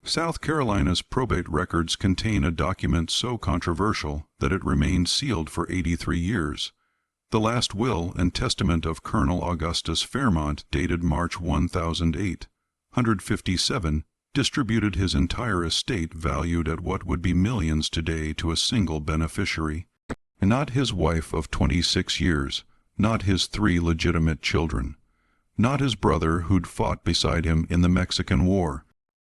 South Carolina's probate records contain a document so controversial that it remained sealed for 83 years. The last will and testament of Colonel Augustus Fairmont, dated March 1008, 157, distributed his entire estate valued at what would be millions today to a single beneficiary. And not his wife of 26 years, not his 3 legitimate children, not his brother who'd fought beside him in the Mexican War.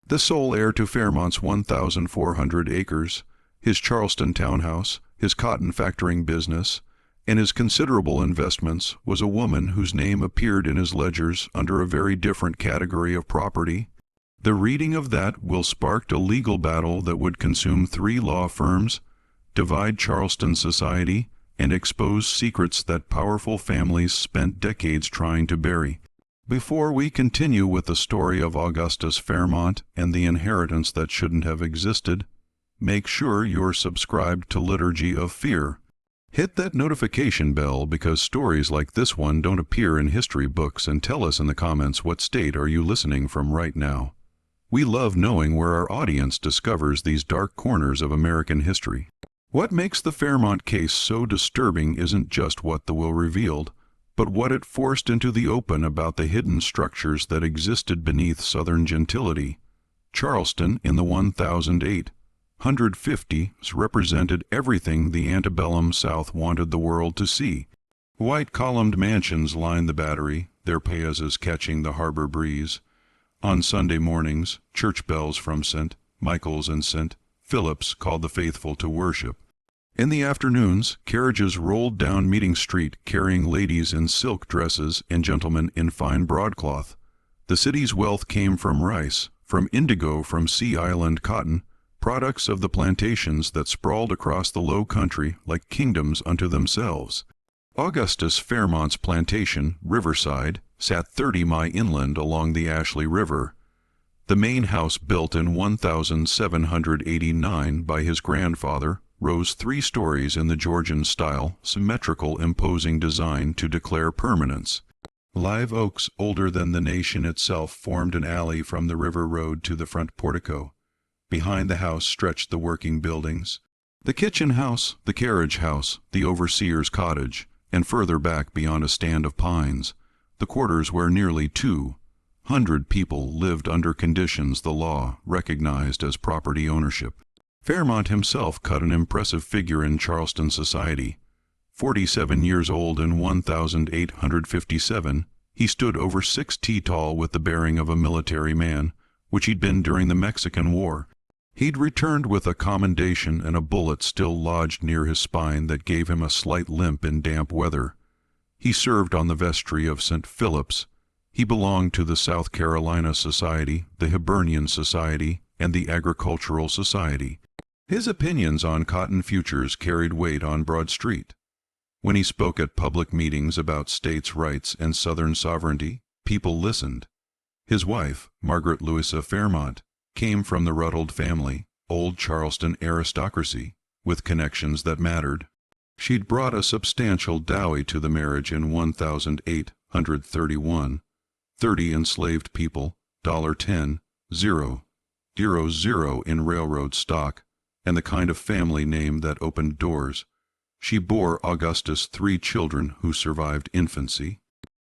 The sole heir to Fairmont's 1,400 acres, his Charleston townhouse, his cotton factoring business, and his considerable investments was a woman whose name appeared in his ledgers under a very different category of property. The reading of that will sparked a legal battle that would consume 3 law firms, divide Charleston society, and expose secrets that powerful families spent decades trying to bury. Before we continue with the story of Augustus Fairmont and the inheritance that shouldn't have existed, make sure you're subscribed to Liturgy of Fear. Hit that notification bell because stories like this one don't appear in history books, and tell us in the comments what state are you listening from right now. We love knowing where our audience discovers these dark corners of American history. What makes the Fairmont case so disturbing isn't just what the will revealed, but what it forced into the open about the hidden structures that existed beneath Southern gentility. Charleston in the 1008, 150s represented everything the antebellum South wanted the world to see. White columned mansions lined the Battery, their piazzas catching the harbor breeze. On Sunday mornings, church bells from St. Michael's and St. Philip's called the faithful to worship. In the afternoons, carriages rolled down Meeting Street carrying ladies in silk dresses and gentlemen in fine broadcloth. The city's wealth came from rice, from indigo, from Sea Island cotton, products of the plantations that sprawled across the low country like kingdoms unto themselves. Augustus Fairmont's plantation, Riverside, sat 30 miles inland along the Ashley River. The main house, built in 1789 by his grandfather, rose 3 stories in the Georgian style, symmetrical, imposing design to declare permanence. Live oaks older than the nation itself formed an alley from the river road to the front portico. Behind the house stretched the working buildings, the kitchen house, the carriage house, the overseer's cottage, and further back beyond a stand of pines, the quarters where nearly 200 people lived under conditions the law recognized as property ownership. Fairmont himself cut an impressive figure in Charleston society. 47 years old in 1857, he stood over 6 feet tall with the bearing of a military man, which he'd been during the Mexican War. He'd returned with a commendation and a bullet still lodged near his spine that gave him a slight limp in damp weather. He served on the vestry of St. Philip's. He belonged to the South Carolina Society, the Hibernian Society, and the Agricultural Society. His opinions on cotton futures carried weight on Broad Street. When he spoke at public meetings about states' rights and Southern sovereignty, people listened. His wife, Margaret Louisa Fairmont, came from the Ruddled family, old Charleston aristocracy, with connections that mattered. She'd brought a substantial dowry to the marriage in 1831, 30 enslaved people, $10, 0, in railroad stock, and the kind of family name that opened doors. She bore Augustus 3 children who survived infancy.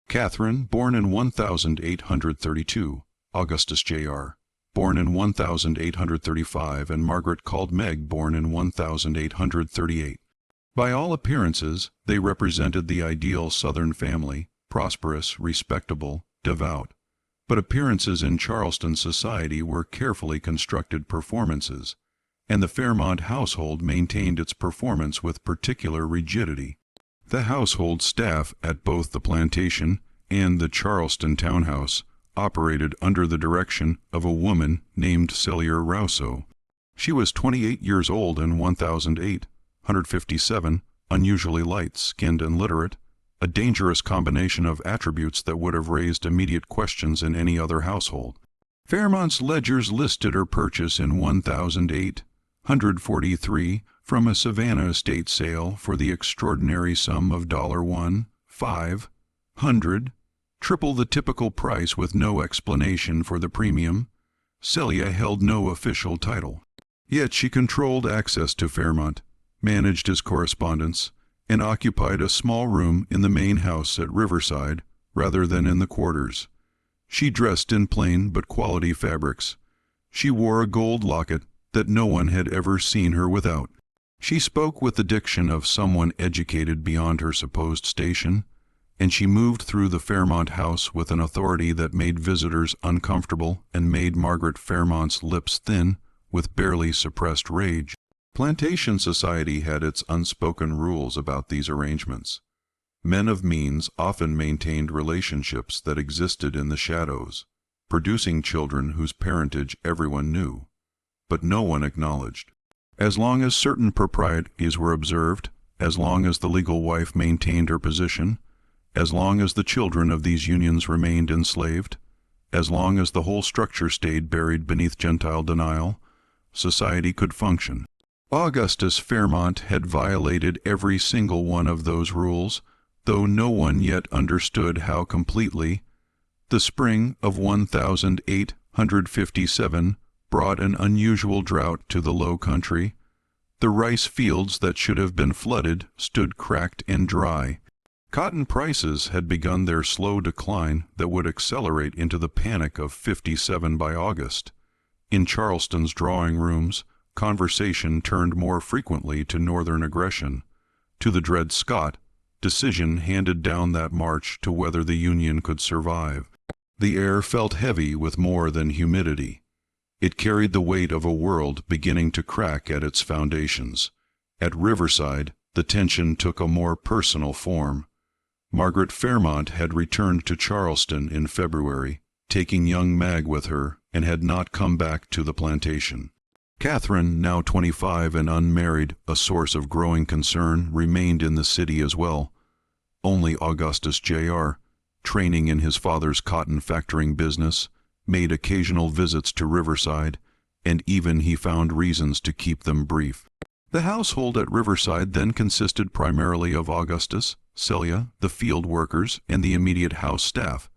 Catherine, born in 1832, Augustus Jr., born in 1835, and Margaret, called Meg, born in 1838. By all appearances, they represented the ideal Southern family, prosperous, respectable, devout. But appearances in Charleston society were carefully constructed performances, and the Fairmont household maintained its performance with particular rigidity. The household staff at both the plantation and the Charleston townhouse operated under the direction of a woman named Celia Rouso. She was 28 years old in 1008, 157, unusually light-skinned and literate, a dangerous combination of attributes that would have raised immediate questions in any other household. Fairmont's ledgers listed her purchase in 1008, 143, from a Savannah estate sale for the extraordinary sum of $1,500, triple the typical price with no explanation for the premium. Celia held no official title. Yet she controlled access to Fairmont, managed his correspondence, and occupied a small room in the main house at Riverside rather than in the quarters. She dressed in plain but quality fabrics. She wore a gold locket that no one had ever seen her without. She spoke with the diction of someone educated beyond her supposed station, and she moved through the Fairmont house with an authority that made visitors uncomfortable and made Margaret Fairmont's lips thin with barely suppressed rage. Plantation society had its unspoken rules about these arrangements. Men of means often maintained relationships that existed in the shadows, producing children whose parentage everyone knew, but no one acknowledged. As long as certain proprieties were observed, as long as the legal wife maintained her position, as long as the children of these unions remained enslaved, as long as the whole structure stayed buried beneath Gentile denial, society could function. Augustus Fairmont had violated every single one of those rules, though no one yet understood how completely. The spring of 1857 brought an unusual drought to the low country. The rice fields that should have been flooded stood cracked and dry. Cotton prices had begun their slow decline that would accelerate into the panic of '57 by August. In Charleston's drawing rooms, conversation turned more frequently to Northern aggression. To the Dred Scott, decision handed down that march to whether the Union could survive. The air felt heavy with more than humidity. It carried the weight of a world beginning to crack at its foundations. At Riverside, the tension took a more personal form. Margaret Fairmont had returned to Charleston in February, taking young Mag with her, and had not come back to the plantation. Catherine, now 25 and unmarried, a source of growing concern, remained in the city as well. Only Augustus Jr., training in his father's cotton factoring business, made occasional visits to Riverside, and even he found reasons to keep them brief. The household at Riverside then consisted primarily of Augustus, Celia, the field workers, and the immediate house staff.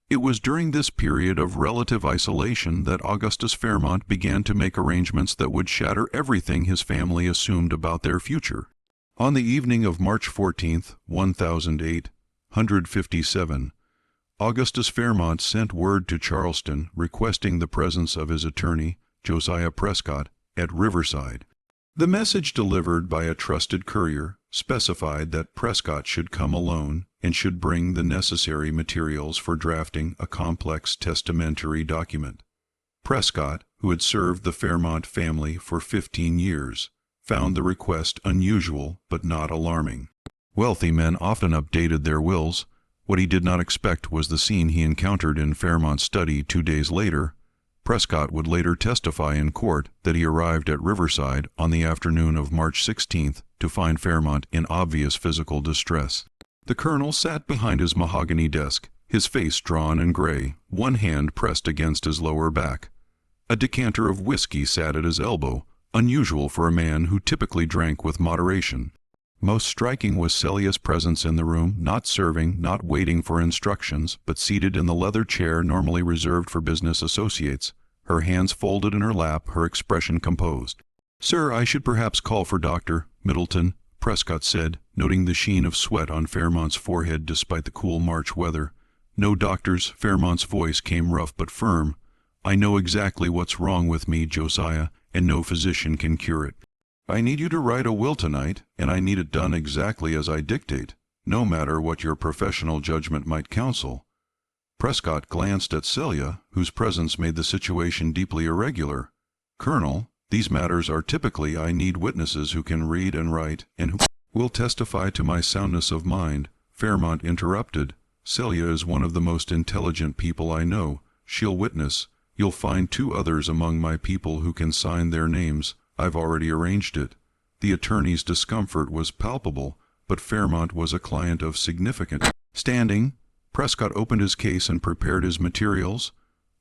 It was during this period of relative isolation that Augustus Fairmont began to make arrangements that would shatter everything his family assumed about their future. On the evening of March 14, 1857, Augustus Fairmont sent word to Charleston requesting the presence of his attorney, Josiah Prescott, at Riverside. The message delivered by a trusted courier specified that Prescott should come alone and should bring the necessary materials for drafting a complex testamentary document. Prescott, who had served the Fairmont family for 15 years, found the request unusual but not alarming. Wealthy men often updated their wills. What he did not expect was the scene he encountered in Fairmont's study 2 days later. Prescott would later testify in court that he arrived at Riverside on the afternoon of March 16th to find Fairmont in obvious physical distress. The colonel sat behind his mahogany desk, his face drawn and gray, one hand pressed against his lower back. A decanter of whiskey sat at his elbow, unusual for a man who typically drank with moderation. Most striking was Celia's presence in the room, not serving, not waiting for instructions, but seated in the leather chair normally reserved for business associates, her hands folded in her lap, her expression composed. "Sir, I should perhaps call for Dr. Middleton," Prescott said, noting the sheen of sweat on Fairmont's forehead despite the cool March weather. "No doctors." Fairmont's voice came rough but firm. "I know exactly what's wrong with me, Josiah, and no physician can cure it. I need you to write a will tonight, and I need it done exactly as I dictate, no matter what your professional judgment might counsel." Prescott glanced at Celia, whose presence made the situation deeply irregular. "Colonel, these matters are typically I need witnesses who can read and write, and who will testify to my soundness of mind." Fairmont interrupted. "Celia is one of the most intelligent people I know. She'll witness. You'll find 2 others among my people who can sign their names. I've already arranged it." The attorney's discomfort was palpable, but Fairmont was a client of significant standing. Prescott opened his case and prepared his materials.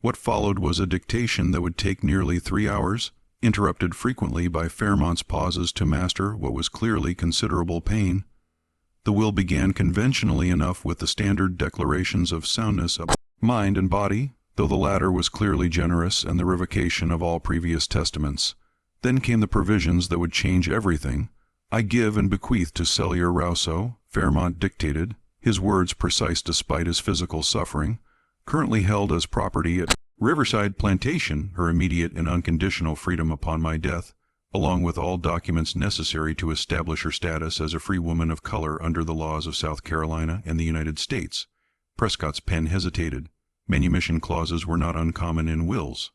What followed was a dictation that would take nearly 3 hours, interrupted frequently by Fairmont's pauses to master what was clearly considerable pain. The will began conventionally enough with the standard declarations of soundness of mind and body. though the latter was clearly generous, and the revocation of all previous testaments. Then came the provisions that would change everything. I give and bequeath to Celia Rouso, Fairmont dictated, his words precise despite his physical suffering, currently held as property at Riverside Plantation, her immediate and unconditional freedom upon my death, along with all documents necessary to establish her status as a free woman of color under the laws of South Carolina and the United States. Prescott's pen hesitated. Manumission clauses were not uncommon in wills.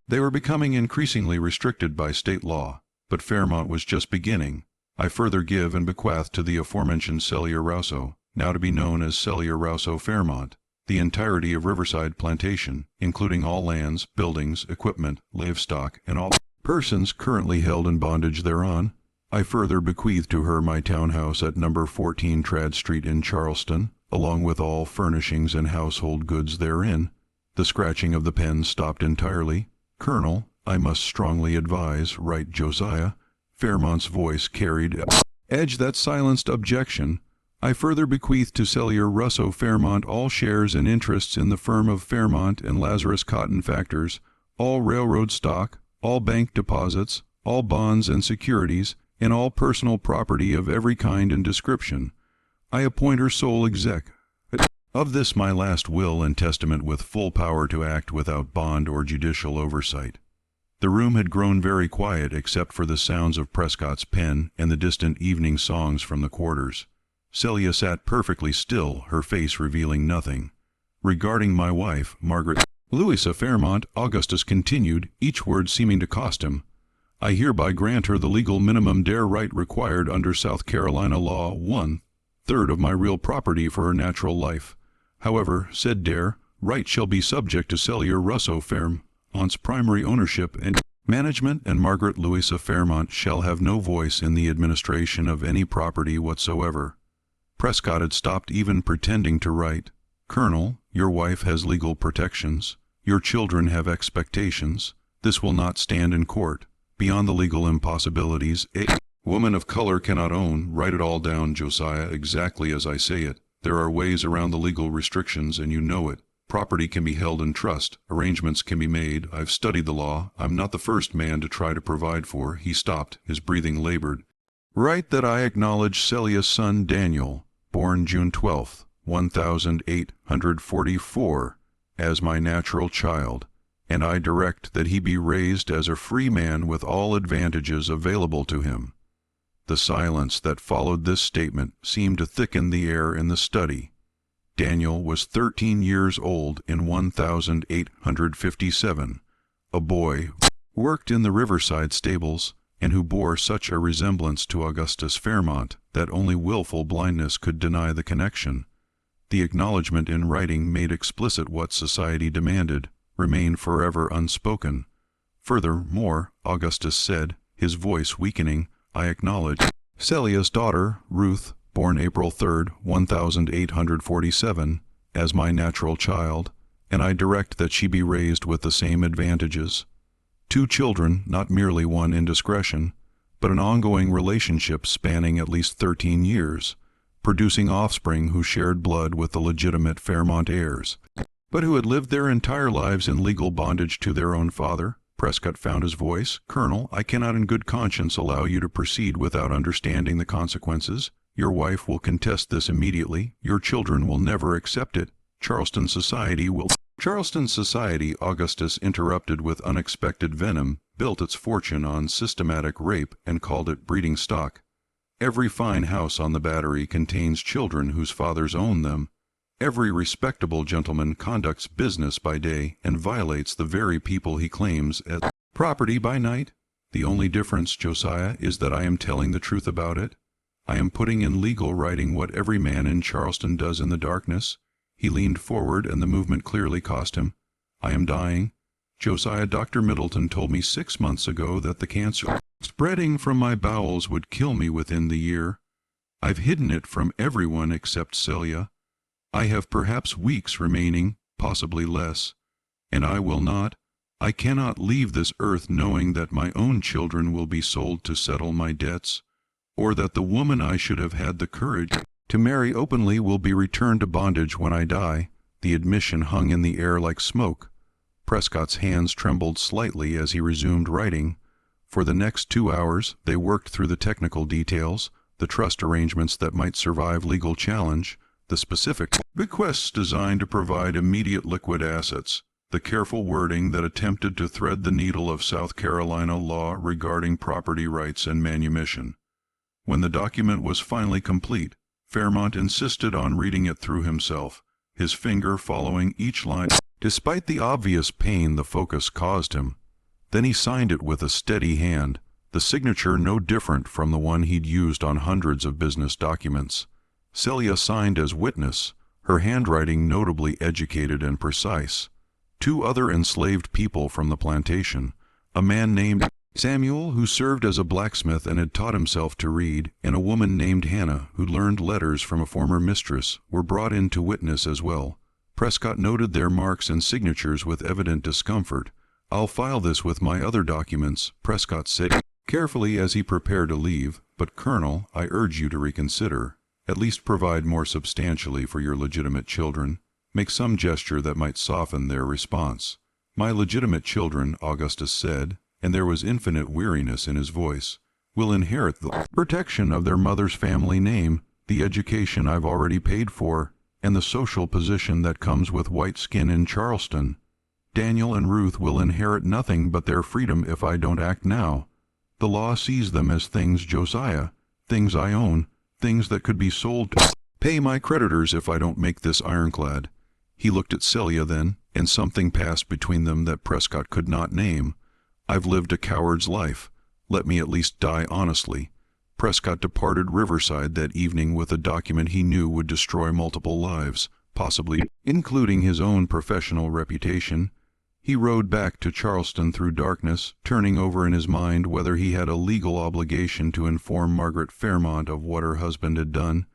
They were becoming increasingly restricted by state law, but Fairmont was just beginning. I further give and bequeath to the aforementioned Celia Rouso, now to be known as Celia Rouso Fairmont, the entirety of Riverside Plantation, including all lands, buildings, equipment, livestock, and all persons currently held in bondage thereon. I further bequeath to her my townhouse at number 14 Trad Street in Charleston, along with all furnishings and household goods therein. The scratching of the pen stopped entirely. Colonel, I must strongly advise, write Josiah. Fairmont's voice carried edge that silenced objection. I further bequeath to Celia Rouso Fairmont all shares and interests in the firm of Fairmont and Lazarus Cotton Factors, all railroad stock, all bank deposits, all bonds and securities, and all personal property of every kind and description. I appoint her sole exec of this my last will and testament, with full power to act without bond or judicial oversight. The room had grown very quiet except for the sounds of Prescott's pen and the distant evening songs from the quarters. Celia sat perfectly still, her face revealing nothing. Regarding my wife, Margaret Louisa Fairmont, Augustus continued, each word seeming to cost him, I hereby grant her the legal minimum dare right required under South Carolina law, 1/3 of my real property for her natural life. However, said dare right shall be subject to Celia Rouso Fairmont's primary ownership and management, and Margaret Louisa Fairmont shall have no voice in the administration of any property whatsoever. Prescott had stopped even pretending to write. Colonel, your wife has legal protections. Your children have expectations. This will not stand in court. Beyond the legal impossibilities, a woman of color cannot own. Write it all down, Josiah, exactly as I say it. There are ways around the legal restrictions, and you know it. Property can be held in trust. Arrangements can be made. I've studied the law. I'm not the first man to try to provide for. He stopped. His breathing labored. Write that I acknowledge Celia's son Daniel, born June 12th, 1844, as my natural child, and I direct that he be raised as a free man with all advantages available to him. The silence that followed this statement seemed to thicken the air in the study. Daniel was 13 years old in 1857, a boy who worked in the Riverside stables, and who bore such a resemblance to Augustus Fairmont that only willful blindness could deny the connection. The acknowledgment in writing made explicit what society demanded, remained forever unspoken. Furthermore, Augustus said, his voice weakening, I acknowledge Celia's daughter, Ruth, born April 3rd, 1847, as my natural child, and I direct that she be raised with the same advantages. 2 children, not merely one indiscretion, but an ongoing relationship spanning at least 13 years, producing offspring who shared blood with the legitimate Fairmont heirs, but who had lived their entire lives in legal bondage to their own father. Prescott found his voice. Colonel, I cannot in good conscience allow you to proceed without understanding the consequences. Your wife will contest this immediately. Your children will never accept it. Charleston society, Augustus interrupted with unexpected venom, built its fortune on systematic rape and called it breeding stock. Every fine house on the Battery contains children whose fathers own them. Every respectable gentleman conducts business by day and violates the very people he claims as property by night. The only difference, Josiah, is that I am telling the truth about it. I am putting in legal writing what every man in Charleston does in the darkness. He leaned forward, and the movement clearly cost him. I am dying. Josiah, Dr. Middleton told me 6 months ago that the cancer spreading from my bowels would kill me within the year. I've hidden it from everyone except Celia. I have perhaps weeks remaining, possibly less, and I cannot leave this earth knowing that my own children will be sold to settle my debts, or that the woman I should have had the courage to marry openly will be returned to bondage when I die. The admission hung in the air like smoke. Prescott's hands trembled slightly as he resumed writing. For the next 2 hours, they worked through the technical details, the trust arrangements that might survive legal challenge, the specific bequests designed to provide immediate liquid assets, the careful wording that attempted to thread the needle of South Carolina law regarding property rights and manumission. When the document was finally complete, Fairmont insisted on reading it through himself, his finger following each line, despite the obvious pain the focus caused him. Then he signed it with a steady hand, the signature no different from the one he'd used on hundreds of business documents. Celia signed as witness, her handwriting notably educated and precise. 2 other enslaved people from the plantation, a man named Samuel, who served as a blacksmith and had taught himself to read, and a woman named Hannah, who learned letters from a former mistress, were brought in to witness as well. Prescott noted their marks and signatures with evident discomfort. "I'll file this with my other documents," Prescott said carefully as he prepared to leave, "but, Colonel, I urge you to reconsider. At least provide more substantially for your legitimate children. Make some gesture that might soften their response." "My legitimate children," Augustus said, and there was infinite weariness in his voice, "will inherit the protection of their mother's family name, the education I've already paid for, and the social position that comes with white skin in Charleston. Daniel and Ruth will inherit nothing but their freedom if I don't act now. The law sees them as things, Josiah, things I own, things that could be sold to pay my creditors if I don't make this ironclad." He looked at Celia then, and something passed between them that Prescott could not name. "I've lived a coward's life. Let me at least die honestly." Prescott departed Riverside that evening with a document he knew would destroy multiple lives, possibly including his own professional reputation. He rode back to Charleston through darkness, turning over in his mind whether he had a legal obligation to inform Margaret Fairmont of what her husband had done.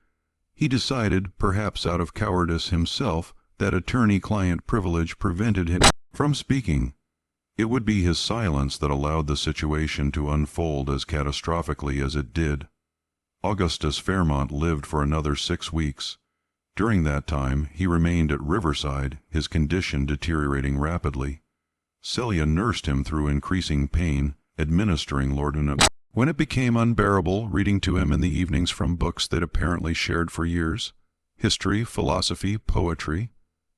He decided, perhaps out of cowardice himself, that attorney-client privilege prevented him from speaking. It would be his silence that allowed the situation to unfold as catastrophically as it did. Augustus Fairmont lived for another 6 weeks. During that time, he remained at Riverside, his condition deteriorating rapidly. Celia nursed him through increasing pain, administering laudanum. When it became unbearable, reading to him in the evenings from books they'd apparently shared for years. History, philosophy, poetry.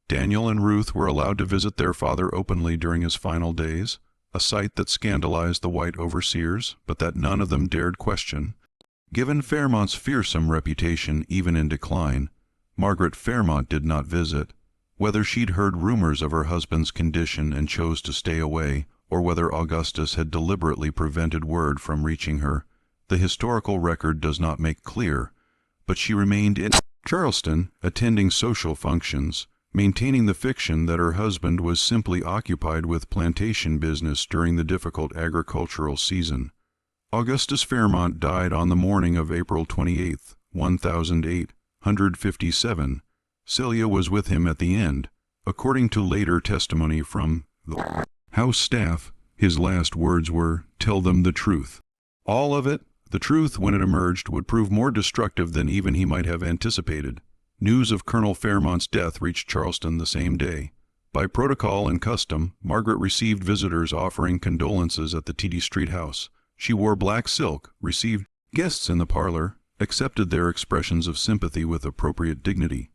Daniel and Ruth were allowed to visit their father openly during his final days, a sight that scandalized the white overseers, but that none of them dared question. Given Fairmont's fearsome reputation even in decline, Margaret Fairmont did not visit. Whether she'd heard rumors of her husband's condition and chose to stay away, or whether Augustus had deliberately prevented word from reaching her, the historical record does not make clear, but she remained in Charleston, attending social functions, maintaining the fiction that her husband was simply occupied with plantation business during the difficult agricultural season. Augustus Fairmont died on the morning of April 28, 1857. Celia was with him at the end. According to later testimony from the House staff, his last words were, "Tell them the truth." All of it. The truth, when it emerged, would prove more destructive than even he might have anticipated. News of Colonel Fairmont's death reached Charleston the same day. By protocol and custom, Margaret received visitors offering condolences at the T.D. Street house. She wore black silk, received guests in the parlor, accepted their expressions of sympathy with appropriate dignity.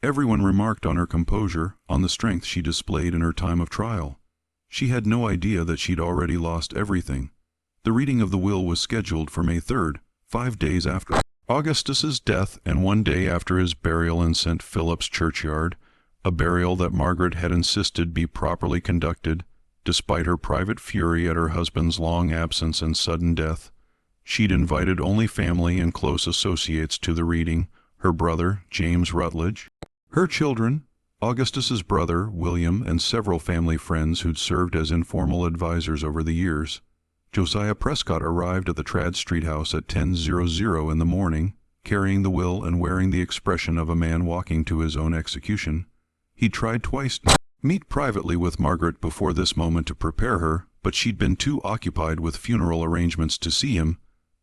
Everyone remarked on her composure, on the strength she displayed in her time of trial. She had no idea that she'd already lost everything. The reading of the will was scheduled for May 3rd, 5 days after Augustus's death and 1 day after his burial in St. Philip's churchyard, a burial that Margaret had insisted be properly conducted, despite her private fury at her husband's long absence and sudden death. She'd invited only family and close associates to the reading, her brother, James Rutledge, her children, Augustus's brother, William, and several family friends who'd served as informal advisors over the years. Josiah Prescott arrived at the Trad Street house at 10:00 in the morning, carrying the will and wearing the expression of a man walking to his own execution. He tried twice to meet privately with Margaret before this moment to prepare her, but she'd been too occupied with funeral arrangements to see him.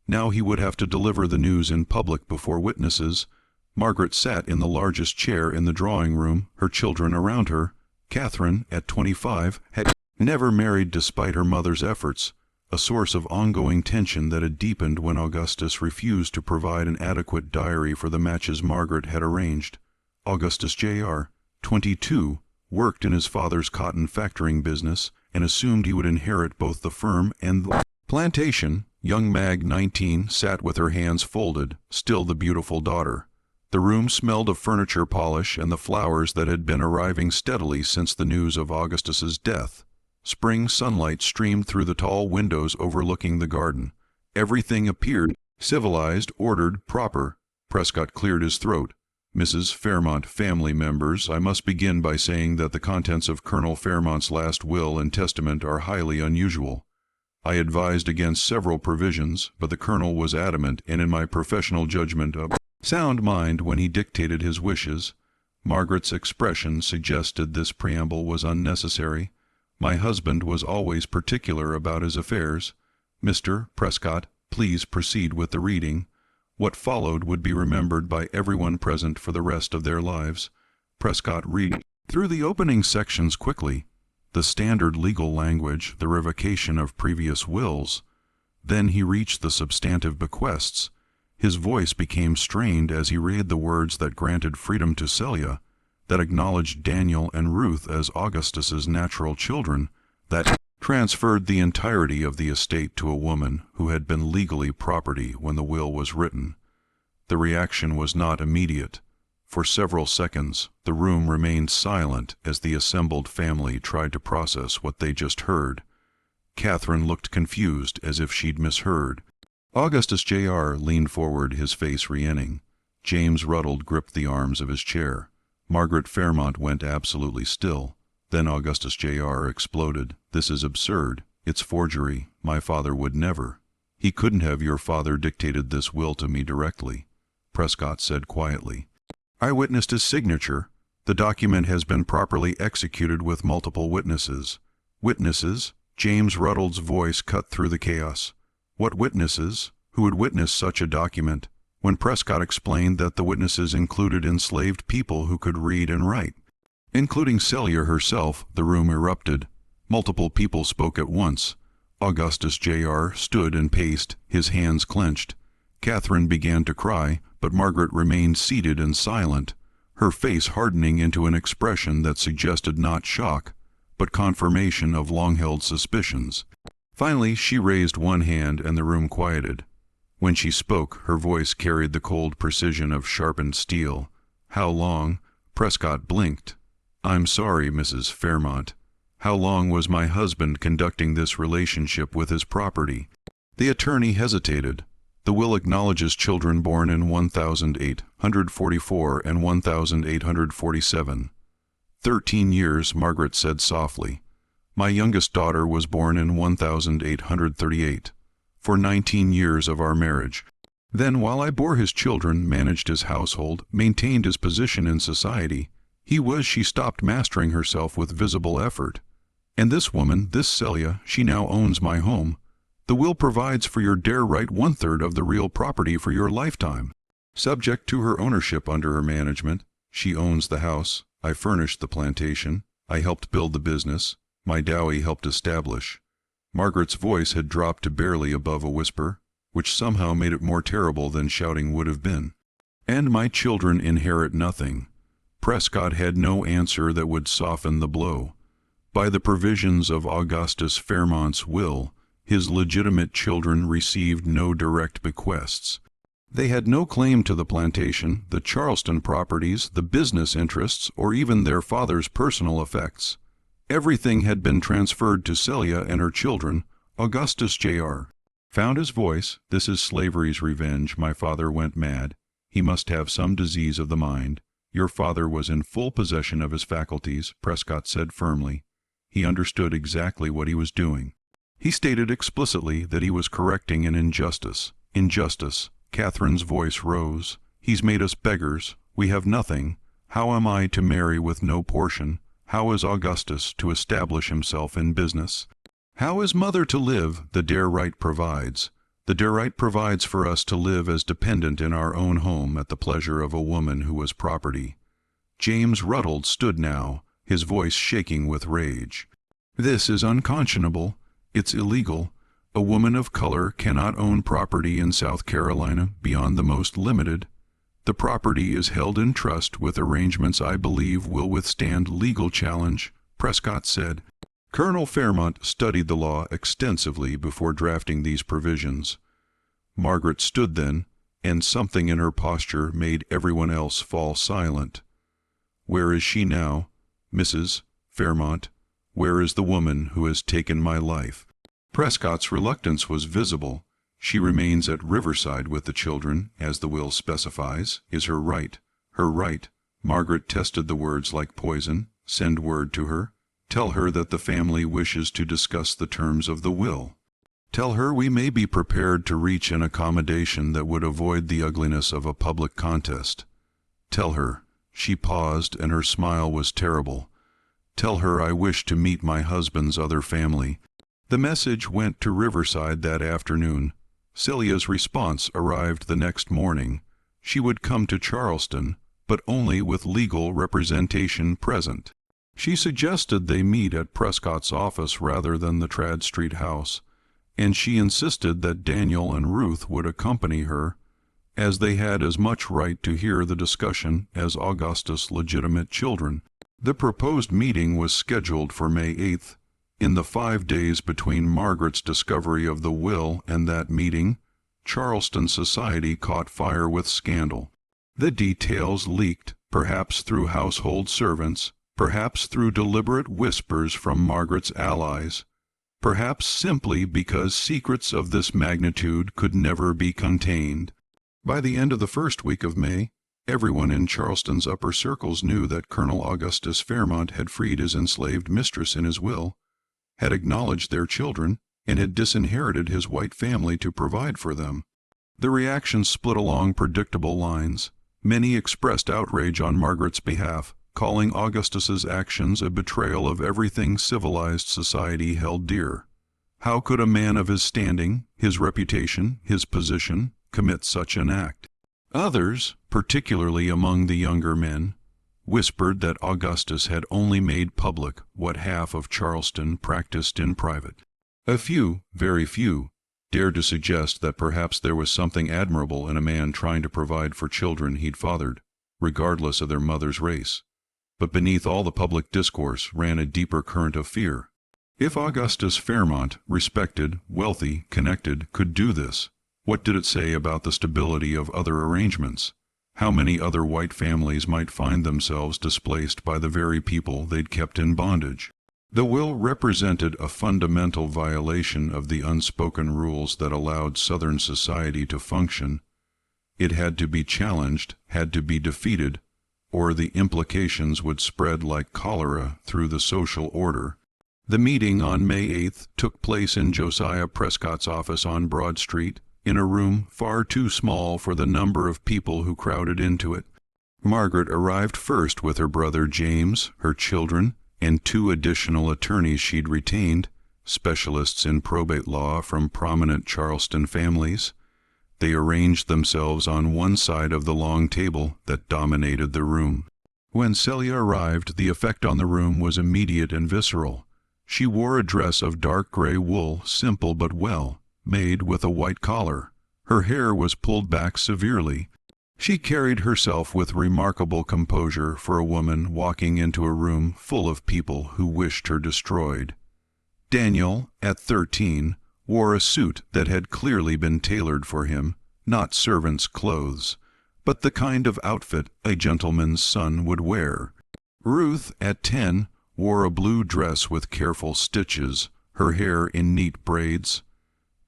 Now he would have to deliver the news in public before witnesses. Margaret sat in the largest chair in the drawing room, her children around her. Catherine, at 25, had never married despite her mother's efforts, a source of ongoing tension that had deepened when Augustus refused to provide an adequate diary for the matches Margaret had arranged. Augustus Jr., 22, worked in his father's cotton factoring business and assumed he would inherit both the firm and the plantation. Young Mag, 19, sat with her hands folded, still the beautiful daughter. The room smelled of furniture polish and the flowers that had been arriving steadily since the news of Augustus's death. Spring sunlight streamed through the tall windows overlooking the garden. Everything appeared civilized, ordered, proper. Prescott cleared his throat. Mrs. Fairmont, family members, I must begin by saying that the contents of Colonel Fairmont's last will and testament are highly unusual. I advised against several provisions, but the Colonel was adamant and in my professional judgment of sound mind when he dictated his wishes. Margaret's expression suggested this preamble was unnecessary. My husband was always particular about his affairs. Mr. Prescott, please proceed with the reading. What followed would be remembered by everyone present for the rest of their lives. Prescott read through the opening sections quickly. The standard legal language, the revocation of previous wills. Then he reached the substantive bequests. His voice became strained as he read the words that granted freedom to Celia, that acknowledged Daniel and Ruth as Augustus's natural children, that transferred the entirety of the estate to a woman who had been legally property when the will was written. The reaction was not immediate. For several seconds, the room remained silent as the assembled family tried to process what they just heard. Catherine looked confused, as if she'd misheard. Augustus Jr. leaned forward, his face re-inning. James Ruddle gripped the arms of his chair. Margaret Fairmont went absolutely still. Then Augustus Jr. exploded. This is absurd. It's forgery. My father would never. He couldn't have. Your father dictated this will to me directly, Prescott said quietly. I witnessed his signature. The document has been properly executed with multiple witnesses. Witnesses? James Ruddle's voice cut through the chaos. What witnesses? Who would witness such a document? When Prescott explained that the witnesses included enslaved people who could read and write, including Celia herself, the room erupted. Multiple people spoke at once. Augustus Jr. stood and paced, his hands clenched. Catherine began to cry, but Margaret remained seated and silent, her face hardening into an expression that suggested not shock, but confirmation of long-held suspicions. Finally, she raised one hand and the room quieted. When she spoke, her voice carried the cold precision of sharpened steel. How long? Prescott blinked. I'm sorry, Mrs. Fairmont. How long was my husband conducting this relationship with his property? The attorney hesitated. The will acknowledges children born in 1844 and 1847. 13 years, Margaret said softly. My youngest daughter was born in 1838. For 19 years of our marriage. Then, while I bore his children, managed his household, maintained his position in society, she stopped mastering herself with visible effort. And this woman, this Celia, she now owns my home. The will provides for your dare right 1/3 of the real property for your lifetime. Subject to her ownership under her management, she owns the house. I furnished the plantation. I helped build the business. My dowry helped establish. Margaret's voice had dropped to barely above a whisper, which somehow made it more terrible than shouting would have been. And my children inherit nothing. Prescott had no answer that would soften the blow. By the provisions of Augustus Fairmont's will, his legitimate children received no direct bequests. They had no claim to the plantation, the Charleston properties, the business interests, or even their father's personal effects. Everything had been transferred to Celia and her children. Augustus Jr. found his voice. This is slavery's revenge. My father went mad. He must have some disease of the mind. Your father was in full possession of his faculties, Prescott said firmly. He understood exactly what he was doing. He stated explicitly that he was correcting an injustice. Injustice. Catherine's voice rose. He's made us beggars. We have nothing. How am I to marry with no portion? How is Augustus to establish himself in business? How is mother to live? The dare right provides. The dare right provides for us to live as dependent in our own home at the pleasure of a woman who was property. James Ruddle stood now, his voice shaking with rage. "This is unconscionable. It's illegal. A woman of color cannot own property in South Carolina beyond the most limited. The property is held in trust with arrangements I believe will withstand legal challenge," Prescott said. Colonel Fairmont studied the law extensively before drafting these provisions. Margaret stood then, and something in her posture made everyone else fall silent. "Where is she now, Mrs. Fairmont? Where is the woman who has taken my life?" Prescott's reluctance was visible. "She remains at Riverside with the children, as the will specifies, is her right. Her right." Margaret tested the words like poison. "Send word to her. Tell her that the family wishes to discuss the terms of the will. Tell her we may be prepared to reach an accommodation that would avoid the ugliness of a public contest. Tell her," she paused and her smile was terrible, "tell her I wish to meet my husband's other family." The message went to Riverside that afternoon. Celia's response arrived the next morning. She would come to Charleston, but only with legal representation present. She suggested they meet at Prescott's office rather than the Trad Street house, and she insisted that Daniel and Ruth would accompany her, as they had as much right to hear the discussion as Augustus' legitimate children. The proposed meeting was scheduled for May 8th. In the 5 days between Margaret's discovery of the will and that meeting, Charleston society caught fire with scandal. The details leaked, perhaps through household servants, perhaps through deliberate whispers from Margaret's allies, perhaps simply because secrets of this magnitude could never be contained. By the end of the first week of May, everyone in Charleston's upper circles knew that Colonel Augustus Fairmont had freed his enslaved mistress in his will, had acknowledged their children, and had disinherited his white family to provide for them. The reaction split along predictable lines. Many expressed outrage on Margaret's behalf, calling Augustus's actions a betrayal of everything civilized society held dear. How could a man of his standing, his reputation, his position, commit such an act? Others, particularly among the younger men, whispered that Augustus had only made public what half of Charleston practiced in private. A few, very few, dared to suggest that perhaps there was something admirable in a man trying to provide for children he'd fathered, regardless of their mother's race. But beneath all the public discourse ran a deeper current of fear. If Augustus Fairmont, respected, wealthy, connected, could do this, what did it say about the stability of other arrangements? How many other white families might find themselves displaced by the very people they'd kept in bondage? The will represented a fundamental violation of the unspoken rules that allowed Southern society to function. It had to be challenged, had to be defeated, or the implications would spread like cholera through the social order. The meeting on May 8th took place in Josiah Prescott's office on Broad Street, in a room far too small for the number of people who crowded into it. Margaret arrived first with her brother James, her children, and 2 additional attorneys she'd retained, specialists in probate law from prominent Charleston families. They arranged themselves on one side of the long table that dominated the room. When Celia arrived, the effect on the room was immediate and visceral. She wore a dress of dark gray wool, simple but well, made with a white collar. Her hair was pulled back severely. She carried herself with remarkable composure for a woman walking into a room full of people who wished her destroyed. Daniel, at 13, wore a suit that had clearly been tailored for him, not servant's clothes, but the kind of outfit a gentleman's son would wear. Ruth, at 10, wore a blue dress with careful stitches, her hair in neat braids.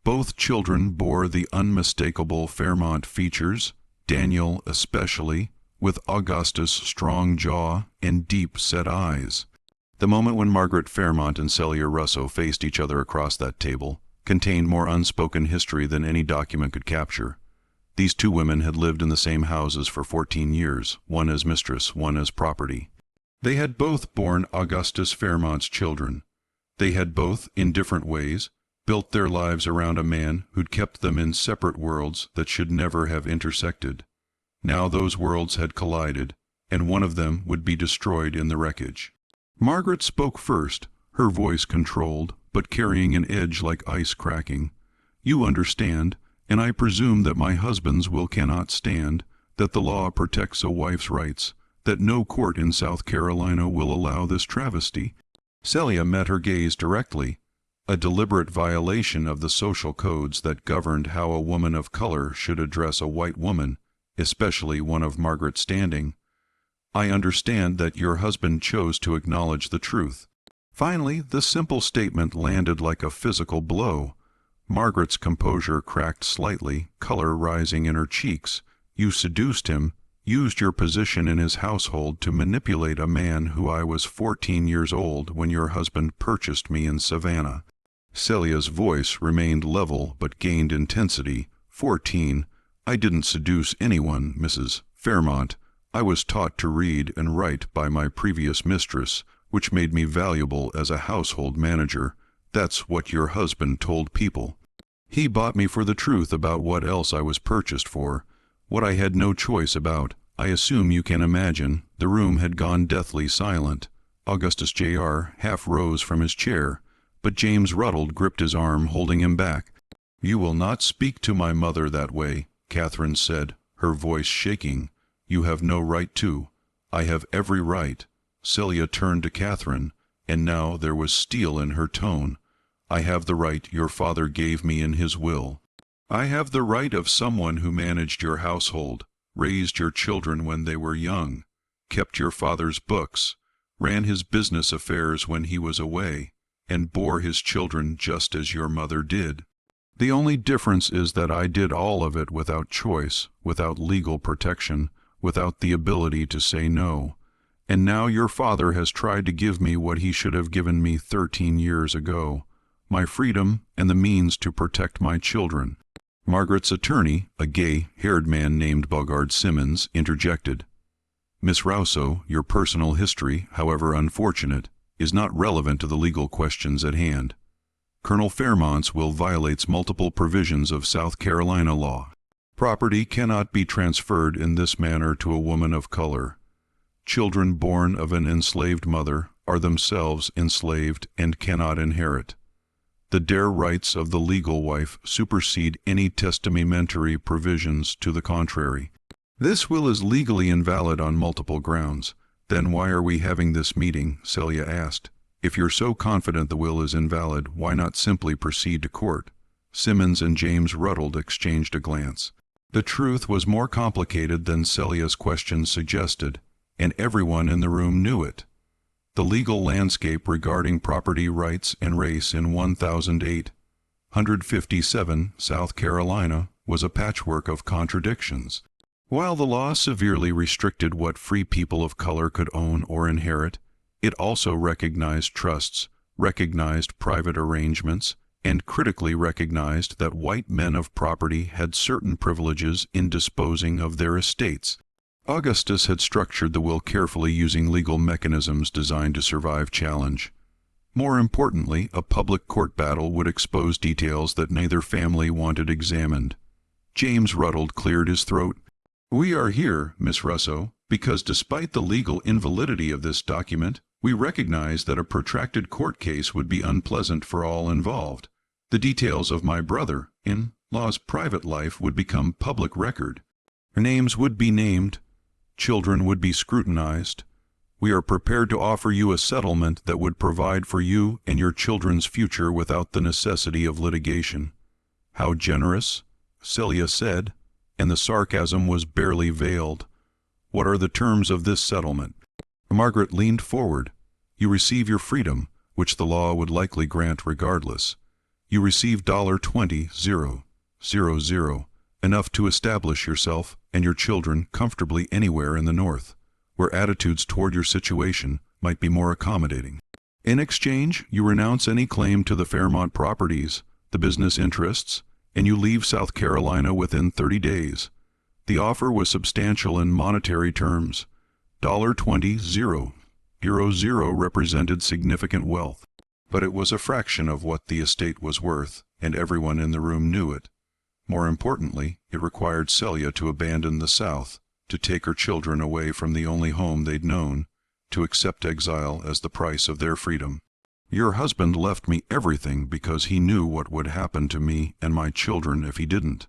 Both children bore the unmistakable Fairmont features, Daniel especially, with Augustus' strong jaw and deep-set eyes. The moment when Margaret Fairmont and Celia Rouso faced each other across that table contained more unspoken history than any document could capture. These 2 women had lived in the same houses for 14 years, one as mistress, one as property. They had both borne Augustus Fairmont's children. They had both, in different ways, built their lives around a man who'd kept them in separate worlds that should never have intersected. Now those worlds had collided, and one of them would be destroyed in the wreckage. Margaret spoke first, her voice controlled, but carrying an edge like ice cracking. "You understand, and I presume that my husband's will cannot stand, that the law protects a wife's rights, that no court in South Carolina will allow this travesty." Celia met her gaze directly, a deliberate violation of the social codes that governed how a woman of color should address a white woman, especially one of Margaret's standing. "I understand that your husband chose to acknowledge the truth." Finally, the simple statement landed like a physical blow. Margaret's composure cracked slightly, color rising in her cheeks. "You seduced him, used your position in his household to manipulate a man who I was 14 years old when your husband purchased me in Savannah." Celia's voice remained level but gained intensity. 14. "I didn't seduce anyone, Mrs. Fairmont. I was taught to read and write by my previous mistress, which made me valuable as a household manager. That's what your husband told people. He bought me for the truth about what else I was purchased for, what I had no choice about. I assume you can imagine." The room had gone deathly silent. Augustus Jr. half rose from his chair, but James Ruddle gripped his arm, holding him back. "You will not speak to my mother that way," Catherine said, her voice shaking. "You have no right to." "I have every right." Celia turned to Catherine, and now there was steel in her tone. "I have the right your father gave me in his will. I have the right of someone who managed your household, raised your children when they were young, kept your father's books, ran his business affairs when he was away, and bore his children just as your mother did. The only difference is that I did all of it without choice, without legal protection, without the ability to say no. And now your father has tried to give me what he should have given me 13 years ago, my freedom and the means to protect my children." Margaret's attorney, a gay-haired man named Bogard Simmons, interjected. "Miss Rouso, your personal history, however unfortunate, is not relevant to the legal questions at hand. Colonel Fairmont's will violates multiple provisions of South Carolina law. Property cannot be transferred in this manner to a woman of color. Children born of an enslaved mother are themselves enslaved and cannot inherit. The dare rights of the legal wife supersede any testamentary provisions to the contrary. This will is legally invalid on multiple grounds." "Then why are we having this meeting?" Celia asked. "If you're so confident the will is invalid, why not simply proceed to court?" Simmons and James Ruddle exchanged a glance. The truth was more complicated than Celia's questions suggested, and everyone in the room knew it. The legal landscape regarding property rights and race in 1857 South Carolina was a patchwork of contradictions. While the law severely restricted what free people of color could own or inherit, it also recognized trusts, recognized private arrangements, and critically recognized that white men of property had certain privileges in disposing of their estates. Augustus had structured the will carefully using legal mechanisms designed to survive challenge. More importantly, a public court battle would expose details that neither family wanted examined. James Ruddle cleared his throat. "We are here, Miss Rouso, because despite the legal invalidity of this document, we recognize that a protracted court case would be unpleasant for all involved. The details of my brother-in-law's private life would become public record. Names would be named. Children would be scrutinized. We are prepared to offer you a settlement that would provide for you and your children's future without the necessity of litigation." "How generous," Celia said, and the sarcasm was barely veiled. "What are the terms of this settlement?" Margaret leaned forward. "You receive your freedom, which the law would likely grant regardless. You receive $20,000, enough to establish yourself and your children comfortably anywhere in the North, where attitudes toward your situation might be more accommodating. In exchange, you renounce any claim to the Fairmont properties, the business interests, and you leave South Carolina within 30 days. The offer was substantial in monetary terms. $20,000 represented significant wealth, but it was a fraction of what the estate was worth, and everyone in the room knew it. More importantly, it required Celia to abandon the South, to take her children away from the only home they'd known, to accept exile as the price of their freedom. Your husband left me everything because he knew what would happen to me and my children if he didn't,"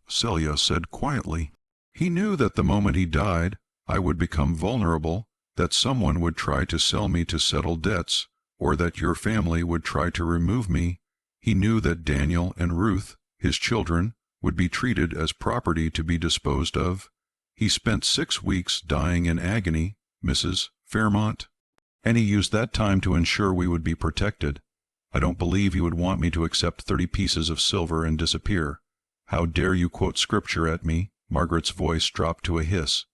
Celia said quietly. "He knew that the moment he died, I would become vulnerable, that someone would try to sell me to settle debts, or that your family would try to remove me. He knew that Daniel and Ruth, his children, would be treated as property to be disposed of. He spent 6 weeks dying in agony, Mrs. Fairmont, and he used that time to ensure we would be protected. I don't believe he would want me to accept 30 pieces of silver and disappear. How dare you quote scripture at me?" Margaret's voice dropped to a hiss.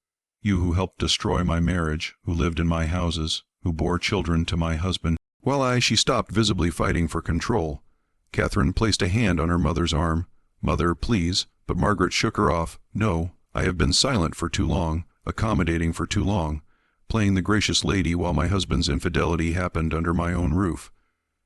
"You who helped destroy my marriage, who lived in my houses, who bore children to my husband, while she stopped, visibly fighting for control." Catherine placed a hand on her mother's arm. "Mother, please," but Margaret shook her off. "No, I have been silent for too long, accommodating for too long, playing the gracious lady while my husband's infidelity happened under my own roof."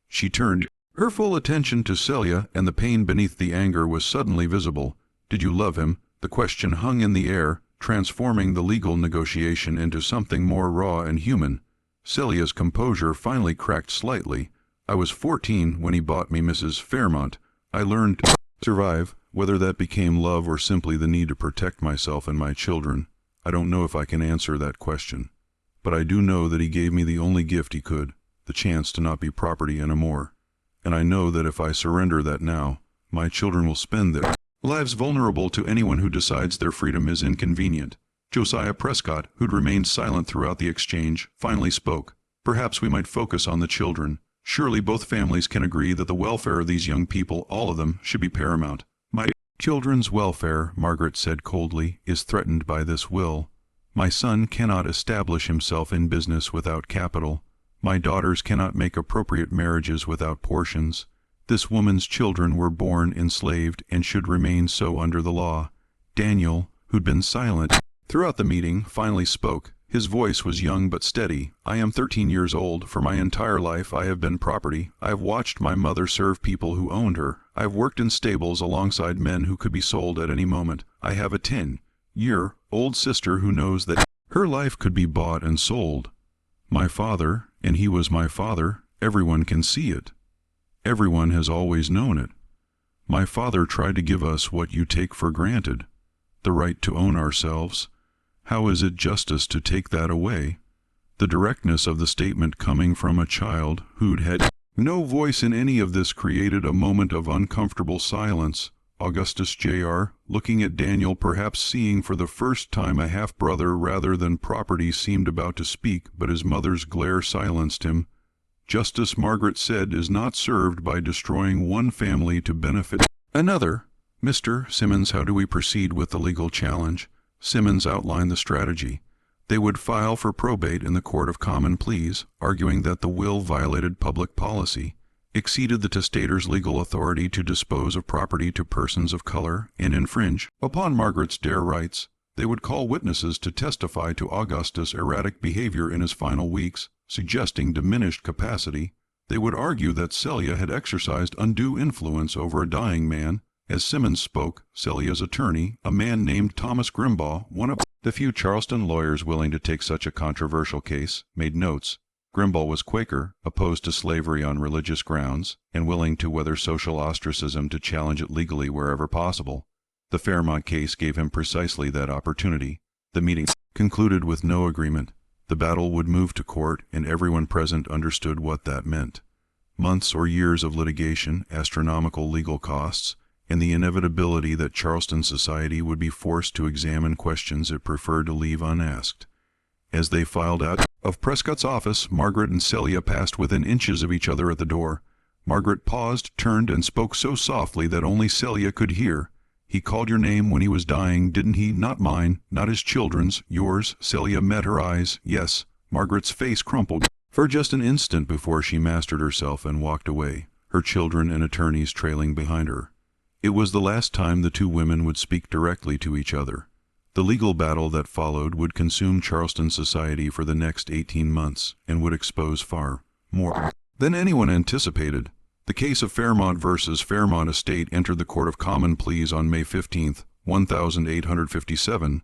She turned her full attention to Celia, and the pain beneath the anger was suddenly visible. "Did you love him?" The question hung in the air, transforming the legal negotiation into something more raw and human. Celia's composure finally cracked slightly. "I was 14 when he bought me, Mrs. Fairmont. I learned to survive, whether that became love or simply the need to protect myself and my children. I don't know if I can answer that question. But I do know that he gave me the only gift he could, the chance to not be property anymore. And I know that if I surrender that now, my children will spend their lives vulnerable to anyone who decides their freedom is inconvenient." Josiah Prescott, who'd remained silent throughout the exchange, finally spoke. "Perhaps we might focus on the children. Surely both families can agree that the welfare of these young people, all of them, should be paramount." "My children's welfare," Margaret said coldly, "is threatened by this will. My son cannot establish himself in business without capital. My daughters cannot make appropriate marriages without portions. This woman's children were born enslaved and should remain so under the law." Daniel, who'd been silent throughout the meeting, finally spoke. His voice was young but steady. "I am 13 years old. For my entire life I have been property. I have watched my mother serve people who owned her. I have worked in stables alongside men who could be sold at any moment. I have a 10-year-old sister who knows that her life could be bought and sold. My father, and he was my father, everyone can see it. Everyone has always known it. My father tried to give us what you take for granted, the right to own ourselves. How is it justice to take that away?" The directness of the statement coming from a child who'd had no voice in any of this created a moment of uncomfortable silence. Augustus Jr., looking at Daniel, perhaps seeing for the first time a half-brother rather than property, seemed about to speak, but his mother's glare silenced him. "Justice," Margaret said, "is not served by destroying one family to benefit another." "Mr. Simmons, how do we proceed with the legal challenge?" Simmons outlined the strategy. They would file for probate in the Court of Common Pleas, arguing that the will violated public policy, exceeded the testator's legal authority to dispose of property to persons of color, and infringe upon Margaret's dare rights. They would call witnesses to testify to Augustus' erratic behavior in his final weeks, suggesting diminished capacity. They would argue that Celia had exercised undue influence over a dying man. As Simmons spoke, Celia's attorney, a man named Thomas Grimbaugh, one of the few Charleston lawyers willing to take such a controversial case, made notes. Grimbaugh was Quaker, opposed to slavery on religious grounds, and willing to weather social ostracism to challenge it legally wherever possible. The Fairmont case gave him precisely that opportunity. The meeting concluded with no agreement. The battle would move to court, and everyone present understood what that meant. Months or years of litigation, astronomical legal costs, and the inevitability that Charleston society would be forced to examine questions it preferred to leave unasked. As they filed out of Prescott's office, Margaret and Celia passed within inches of each other at the door. Margaret paused, turned, and spoke so softly that only Celia could hear. "He called your name when he was dying, didn't he? Not mine, not his children's, yours." Celia met her eyes. "Yes." Margaret's face crumpled for just an instant before she mastered herself and walked away, her children and attorneys trailing behind her. It was the last time the two women would speak directly to each other. The legal battle that followed would consume Charleston society for the next 18 months and would expose far more than anyone anticipated. The case of Fairmont versus Fairmont Estate entered the Court of Common Pleas on May 15, 1857.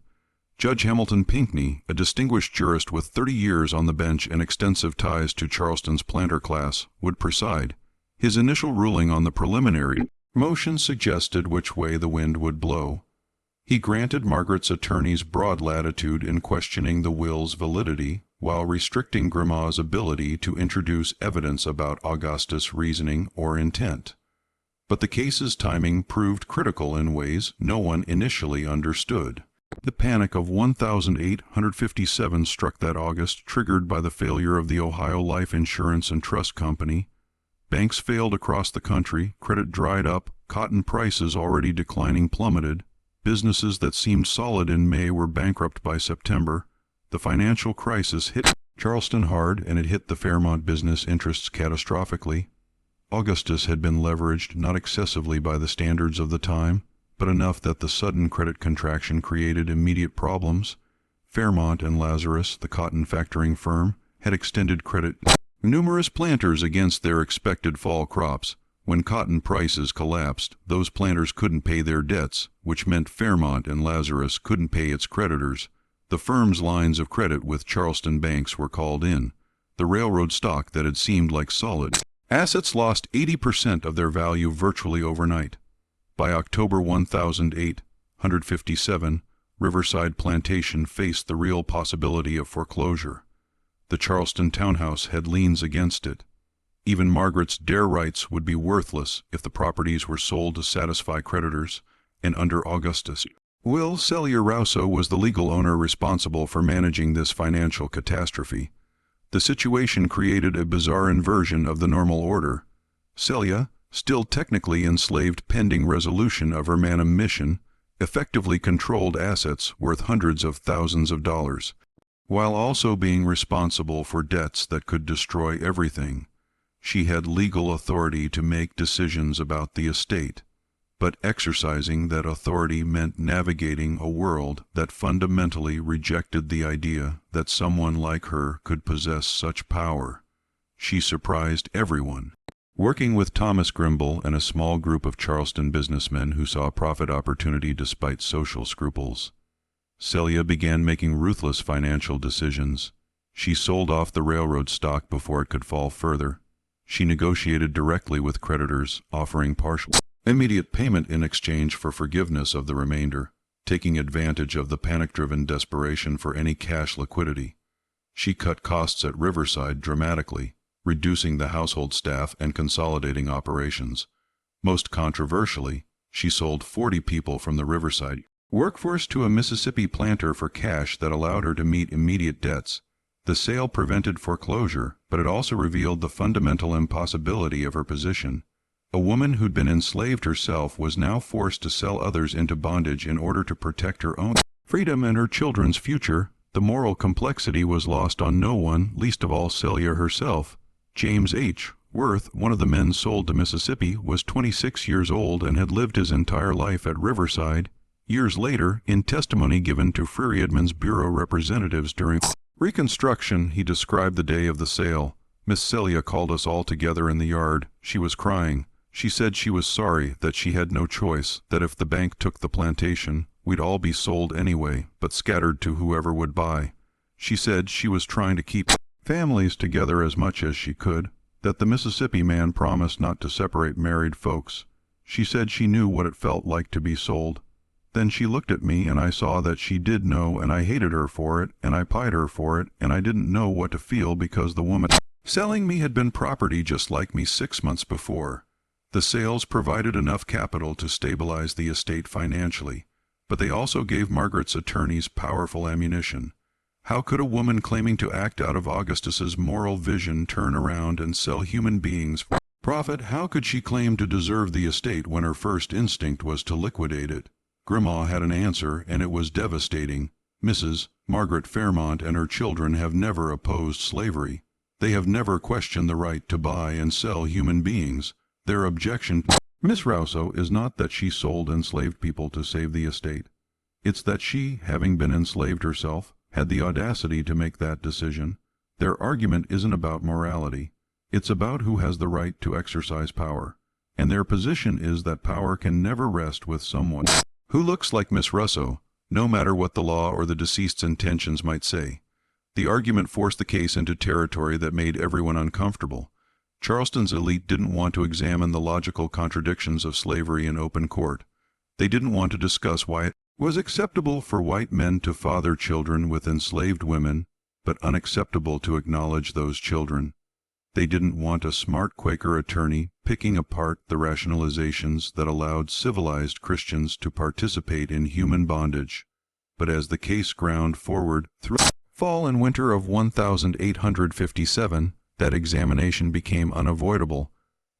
Judge Hamilton Pinckney, a distinguished jurist with 30 years on the bench and extensive ties to Charleston's planter class, would preside. His initial ruling on the preliminary motion suggested which way the wind would blow. He granted Margaret's attorneys broad latitude in questioning the will's validity, while restricting Grimaw's ability to introduce evidence about Augustus' reasoning or intent. But the case's timing proved critical in ways no one initially understood. The panic of 1857 struck that August, triggered by the failure of the Ohio Life Insurance and Trust Company. Banks failed across the country, credit dried up, cotton prices already declining plummeted, businesses that seemed solid in May were bankrupt by September. The financial crisis hit Charleston hard, and it hit the Fairmont business interests catastrophically. Augustus had been leveraged not excessively by the standards of the time, but enough that the sudden credit contraction created immediate problems. Fairmont and Lazarus, the cotton factoring firm, had extended credit to numerous planters against their expected fall crops. When cotton prices collapsed, those planters couldn't pay their debts, which meant Fairmont and Lazarus couldn't pay its creditors. The firm's lines of credit with Charleston banks were called in. The railroad stock that had seemed like solid assets lost 80% of their value virtually overnight. By October 1857, Riverside Plantation faced the real possibility of foreclosure. The Charleston townhouse had liens against it. Even Margaret's dare rights would be worthless if the properties were sold to satisfy creditors, and under Augustus' will, Celia Rouso was the legal owner responsible for managing this financial catastrophe. The situation created a bizarre inversion of the normal order. Celia, still technically enslaved pending resolution of her manumission, effectively controlled assets worth hundreds of thousands of dollars, while also being responsible for debts that could destroy everything. She had legal authority to make decisions about the estate, but exercising that authority meant navigating a world that fundamentally rejected the idea that someone like her could possess such power. She surprised everyone. Working with Thomas Grimble and a small group of Charleston businessmen who saw a profit opportunity despite social scruples, Celia began making ruthless financial decisions. She sold off the railroad stock before it could fall further. She negotiated directly with creditors, offering partial immediate payment in exchange for forgiveness of the remainder, taking advantage of the panic-driven desperation for any cash liquidity. She cut costs at Riverside dramatically, reducing the household staff and consolidating operations. Most controversially, she sold 40 people from the Riverside workforce to a Mississippi planter for cash that allowed her to meet immediate debts. The sale prevented foreclosure, but it also revealed the fundamental impossibility of her position. A woman who'd been enslaved herself was now forced to sell others into bondage in order to protect her own freedom and her children's future. The moral complexity was lost on no one, least of all Celia herself. James H. Worth, one of the men sold to Mississippi, was 26 years old and had lived his entire life at Riverside. Years later, in testimony given to Freedmen's Bureau representatives during Reconstruction, he described the day of the sale. Miss Celia called us all together in the yard. She was crying. She said she was sorry, that she had no choice, that if the bank took the plantation, we'd all be sold anyway, but scattered to whoever would buy. She said she was trying to keep families together as much as she could, that the Mississippi man promised not to separate married folks. She said she knew what it felt like to be sold. Then she looked at me, and I saw that she did know, and I hated her for it, and I pied her for it, and I didn't know what to feel because the woman selling me had been property just like me 6 months before. The sales provided enough capital to stabilize the estate financially, but they also gave Margaret's attorneys powerful ammunition. How could a woman claiming to act out of Augustus's moral vision turn around and sell human beings for profit? How could she claim to deserve the estate when her first instinct was to liquidate it? Grimaw had an answer, and it was devastating. Mrs. Margaret Fairmont and her children have never opposed slavery. They have never questioned the right to buy and sell human beings. Their objection to Miss Rouso is not that she sold enslaved people to save the estate. It's that she, having been enslaved herself, had the audacity to make that decision. Their argument isn't about morality. It's about who has the right to exercise power. And their position is that power can never rest with someone who looks like Miss Rouso. no matter what the law or the deceased's intentions might say. The argument forced the case into territory that made everyone uncomfortable. Charleston's elite didn't want to examine the logical contradictions of slavery in open court. They didn't want to discuss why it was acceptable for white men to father children with enslaved women, but unacceptable to acknowledge those children. They didn't want a smart Quaker attorney picking apart the rationalizations that allowed civilized Christians to participate in human bondage. But as the case ground forward through fall and winter of 1857, that examination became unavoidable.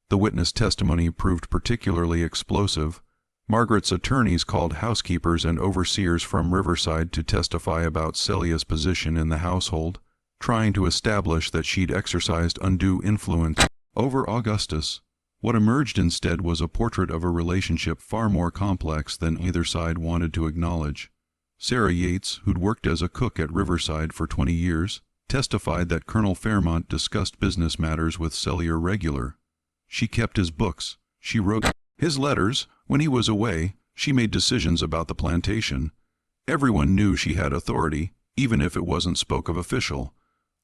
The witness testimony proved particularly explosive. Margaret's attorneys called housekeepers and overseers from Riverside to testify about Celia's position in the household, trying to establish that she'd exercised undue influence over Augustus. What emerged instead was a portrait of a relationship far more complex than either side wanted to acknowledge. Sarah Yates, who'd worked as a cook at Riverside for 20 years, testified that Colonel Fairmont discussed business matters with Celia regular. She kept his books. She wrote his letters. When he was away, she made decisions about the plantation. Everyone knew she had authority, even if it wasn't spoke of official.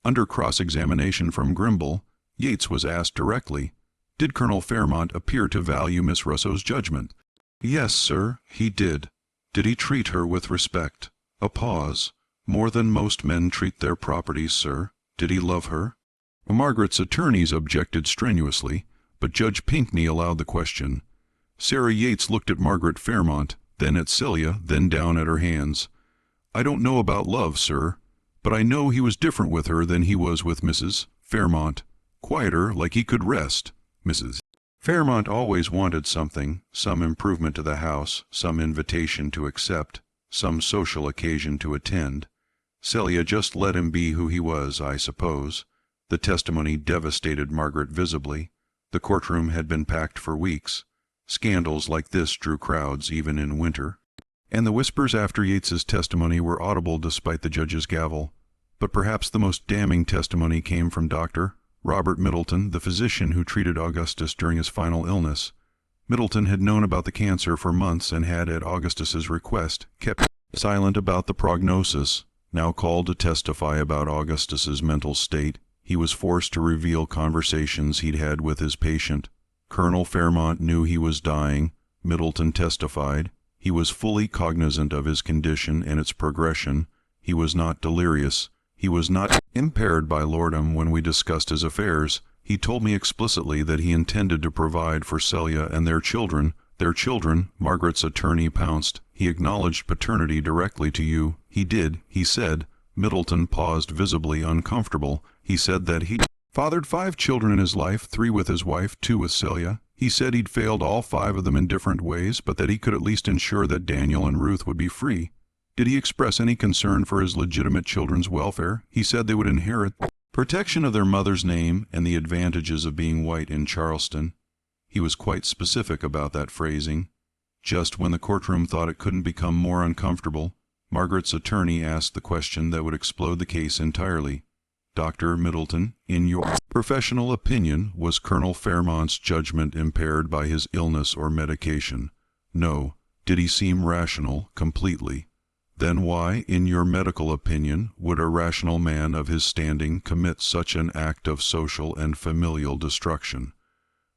Under cross-examination from Grimble, Yates was asked directly, "Did Colonel Fairmont appear to value Miss Rouso's judgment?" "Yes, sir, he did." "Did he treat her with respect?" A pause. "More than most men treat their properties, sir." "Did he love her?" Margaret's attorneys objected strenuously, but Judge Pinckney allowed the question. Sarah Yates looked at Margaret Fairmont, then at Celia, then down at her hands. "I don't know about love, sir, but I know he was different with her than he was with Mrs. Fairmont. Quieter, like he could rest. Mrs. Fairmont always wanted something, some improvement to the house, some invitation to accept, some social occasion to attend. Celia just let him be who he was, I suppose." The testimony devastated Margaret visibly. The courtroom had been packed for weeks. Scandals like this drew crowds even in winter. And the whispers after Yates's testimony were audible despite the judge's gavel. But perhaps the most damning testimony came from Dr. Robert Middleton, the physician who treated Augustus during his final illness. Middleton had known about the cancer for months and had, at Augustus's request, kept silent about the prognosis. Now called to testify about Augustus's mental state, he was forced to reveal conversations he'd had with his patient. Colonel Fairmont knew he was dying, Middleton testified. He was fully cognizant of his condition and its progression. He was not delirious. He was not impaired by lordom when we discussed his affairs. He told me explicitly that he intended to provide for Celia and their children. Their children, Margaret's attorney pounced. He acknowledged paternity directly to you. He did, he said. Middleton paused, visibly uncomfortable. He said that he fathered 5 children in his life, 3 with his wife, 2 with Celia. He said he'd failed all 5 of them in different ways, but that he could at least ensure that Daniel and Ruth would be free. Did he express any concern for his legitimate children's welfare? He said they would inherit protection of their mother's name and the advantages of being white in Charleston. He was quite specific about that phrasing. Just when the courtroom thought it couldn't become more uncomfortable, Margaret's attorney asked the question that would explode the case entirely. "Dr. Middleton, in your professional opinion, was Colonel Fairmont's judgment impaired by his illness or medication?" "No." "Did he seem rational, completely?" "Then why, in your medical opinion, would a rational man of his standing commit such an act of social and familial destruction?"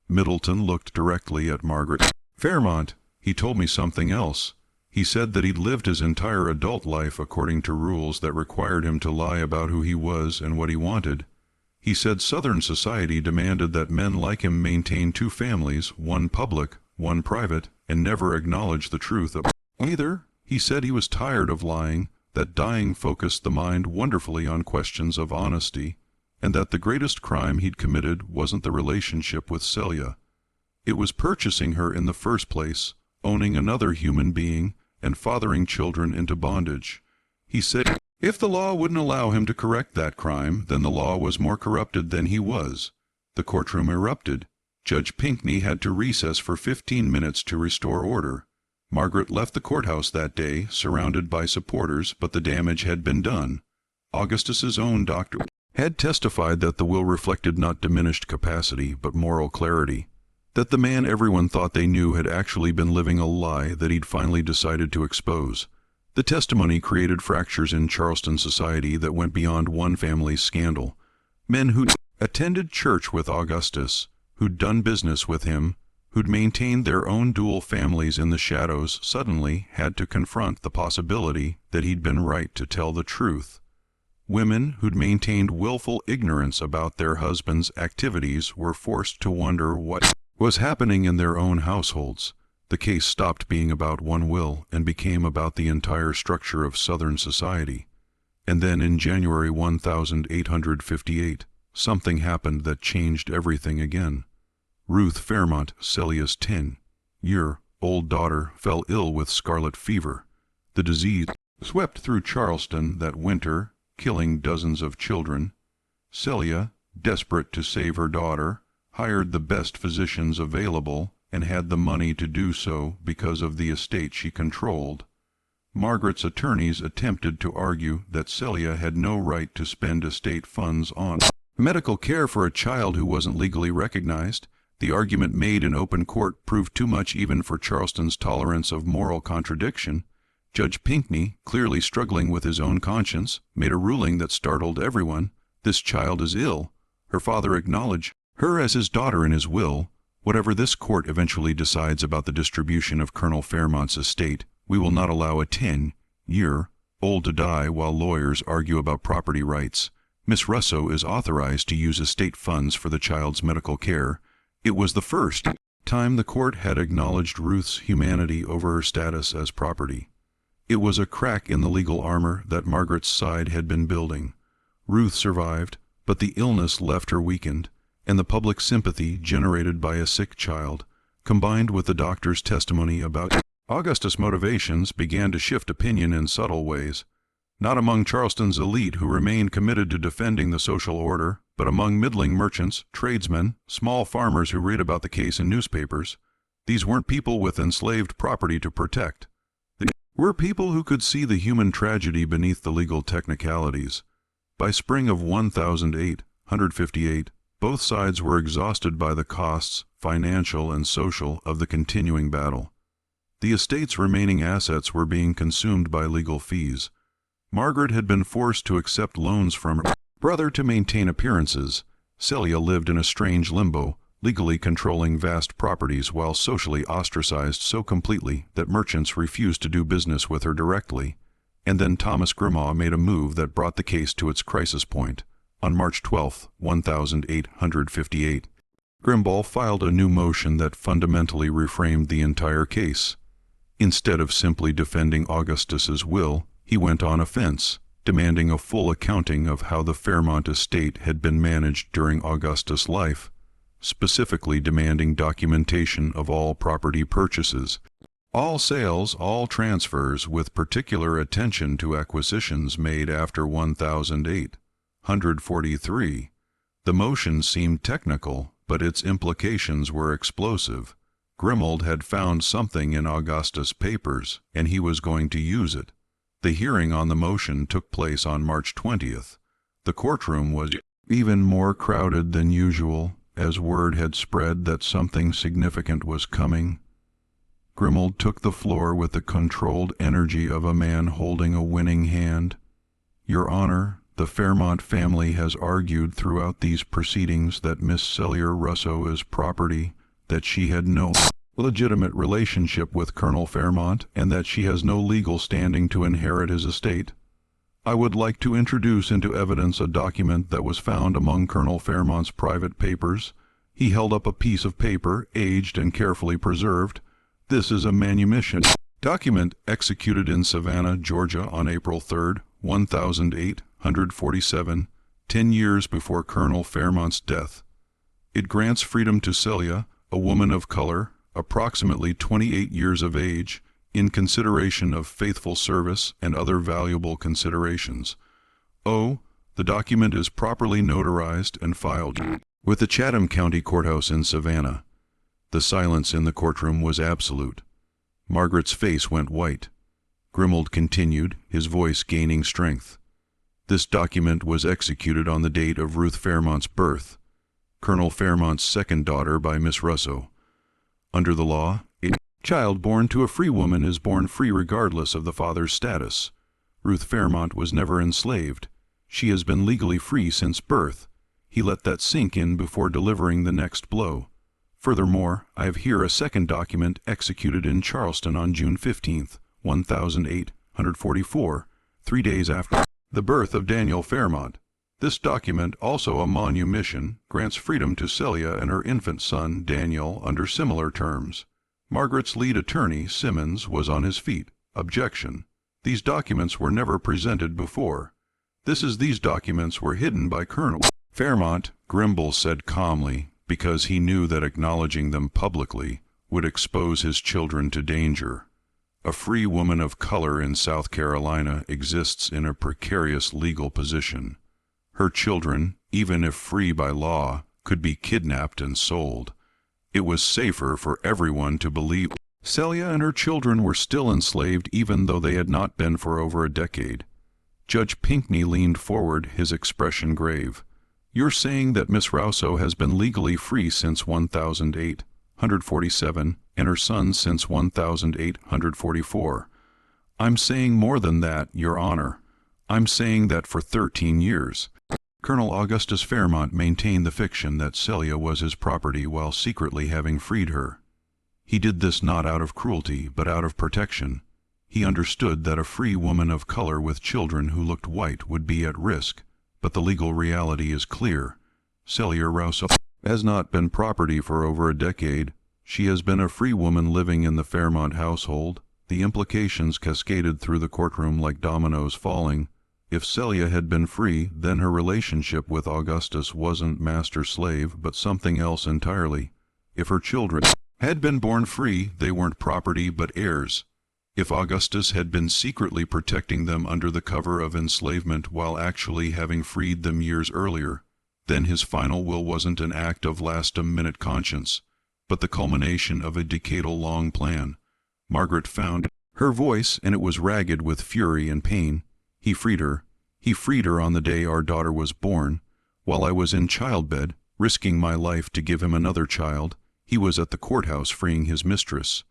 Middleton looked directly at Margaret Fairmont. "He told me something else. He said that he'd lived his entire adult life according to rules that required him to lie about who he was and what he wanted. He said Southern society demanded that men like him maintain 2 families, one public, one private, and never acknowledge the truth of either. He said he was tired of lying, that dying focused the mind wonderfully on questions of honesty, and that the greatest crime he'd committed wasn't the relationship with Celia. It was purchasing her in the first place, owning another human being, and fathering children into bondage. He said if the law wouldn't allow him to correct that crime, then the law was more corrupted than he was. The courtroom erupted. Judge Pinckney had to recess for 15 minutes to restore order. Margaret left the courthouse that day, surrounded by supporters, but the damage had been done. Augustus's own doctor had testified that the will reflected not diminished capacity, but moral clarity. That the man everyone thought they knew had actually been living a lie that he'd finally decided to expose. The testimony created fractures in Charleston society that went beyond one family's scandal. Men who'd attended church with Augustus, who'd done business with him, who'd maintained their own dual families in the shadows, suddenly had to confront the possibility that he'd been right to tell the truth. Women who'd maintained willful ignorance about their husbands' activities were forced to wonder what was happening in their own households. The case stopped being about one will and became about the entire structure of Southern society. And then in January 1858, something happened that changed everything again. Ruth Fairmont, Celia's 10-year-old daughter, fell ill with scarlet fever. The disease swept through Charleston that winter, killing dozens of children. Celia, desperate to save her daughter, hired the best physicians available and had the money to do so because of the estate she controlled. Margaret's attorneys attempted to argue that Celia had no right to spend estate funds on medical care for a child who wasn't legally recognized. The argument made in open court proved too much even for Charleston's tolerance of moral contradiction. Judge Pinckney, clearly struggling with his own conscience, made a ruling that startled everyone. This child is ill. Her father acknowledged her as his daughter in his will. Whatever this court eventually decides about the distribution of Colonel Fairmont's estate, we will not allow a 10-year-old to die while lawyers argue about property rights. Miss Rouso is authorized to use estate funds for the child's medical care. It was the first time the court had acknowledged Ruth's humanity over her status as property. It was a crack in the legal armor that Margaret's side had been building. Ruth survived, but the illness left her weakened, and the public sympathy generated by a sick child, combined with the doctor's testimony about Augustus' motivations, began to shift opinion in subtle ways. Not among Charleston's elite who remained committed to defending the social order, but among middling merchants, tradesmen, small farmers who read about the case in newspapers. These weren't people with enslaved property to protect. They were people who could see the human tragedy beneath the legal technicalities. By spring of 1858, both sides were exhausted by the costs, financial and social, of the continuing battle. The estate's remaining assets were being consumed by legal fees. Margaret had been forced to accept loans from her brother to maintain appearances. Celia lived in a strange limbo, legally controlling vast properties while socially ostracized so completely that merchants refused to do business with her directly. And then Thomas Grimmaw made a move that brought the case to its crisis point. On March 12, 1858, Grimmaw filed a new motion that fundamentally reframed the entire case. Instead of simply defending Augustus's will, he went on offense, demanding a full accounting of how the Fairmont estate had been managed during Augustus' life, specifically demanding documentation of all property purchases, all sales, all transfers, with particular attention to acquisitions made after 1843. The motion seemed technical, but its implications were explosive. Grimmauld had found something in Augustus' papers, and he was going to use it. The hearing on the motion took place on March 20th. The courtroom was even more crowded than usual, as word had spread that something significant was coming. Grimmauld took the floor with the controlled energy of a man holding a winning hand. "Your Honor, the Fairmont family has argued throughout these proceedings that Miss Celia Rouso is property, that she had no legitimate relationship with Colonel Fairmont, and that she has no legal standing to inherit his estate. I would like to introduce into evidence a document that was found among Colonel Fairmont's private papers." He held up a piece of paper, aged and carefully preserved. "This is a manumission document executed in Savannah, Georgia on April 3, 1847, 10 years before Colonel Fairmont's death. It grants freedom to Celia, a woman of color, approximately 28 years of age, in consideration of faithful service and other valuable considerations. The document is properly notarized and filed with the Chatham County Courthouse in Savannah." The silence in the courtroom was absolute. Margaret's face went white. Grimmauld continued, his voice gaining strength. "This document was executed on the date of Ruth Fairmont's birth, Colonel Fairmont's second daughter by Miss Rouso. Under the law, a Child born to a free woman is born free regardless of the father's status. Ruth Fairmont was never enslaved. She has been legally free since birth. He let that sink in before delivering the next blow. Furthermore, I have here a second document executed in Charleston on June 15, 1844, 3 days after the birth of Daniel Fairmont. This document, also a manumission, grants freedom to Celia and her infant son, Daniel, under similar terms. Margaret's lead attorney, Simmons, was on his feet. Objection. These documents were never presented before. These documents were hidden by Colonel Fairmont, Grimble said calmly, because he knew that acknowledging them publicly would expose his children to danger. A free woman of color in South Carolina exists in a precarious legal position. Her children, even if free by law, could be kidnapped and sold. It was safer for everyone to believe Celia and her children were still enslaved even though they had not been for over a decade. Judge Pinckney leaned forward, his expression grave. You're saying that Miss Rouso has been legally free since 1847 and her son since 1844. I'm saying more than that, Your Honor. I'm saying that for 13 years. Colonel Augustus Fairmont maintained the fiction that Celia was his property while secretly having freed her. He did this not out of cruelty, but out of protection. He understood that a free woman of color with children who looked white would be at risk, but the legal reality is clear. Celia Rouso has not been property for over a decade. She has been a free woman living in the Fairmont household. The implications cascaded through the courtroom like dominoes falling. If Celia had been free, then her relationship with Augustus wasn't master-slave, but something else entirely. If her children had been born free, they weren't property but heirs. If Augustus had been secretly protecting them under the cover of enslavement while actually having freed them years earlier, then his final will wasn't an act of last-a-minute conscience, but the culmination of a decadal-long plan. Margaret found her voice, and it was ragged with fury and pain. He freed her. He freed her on the day our daughter was born. While I was in childbed, risking my life to give him another child, he was at the courthouse freeing his mistress.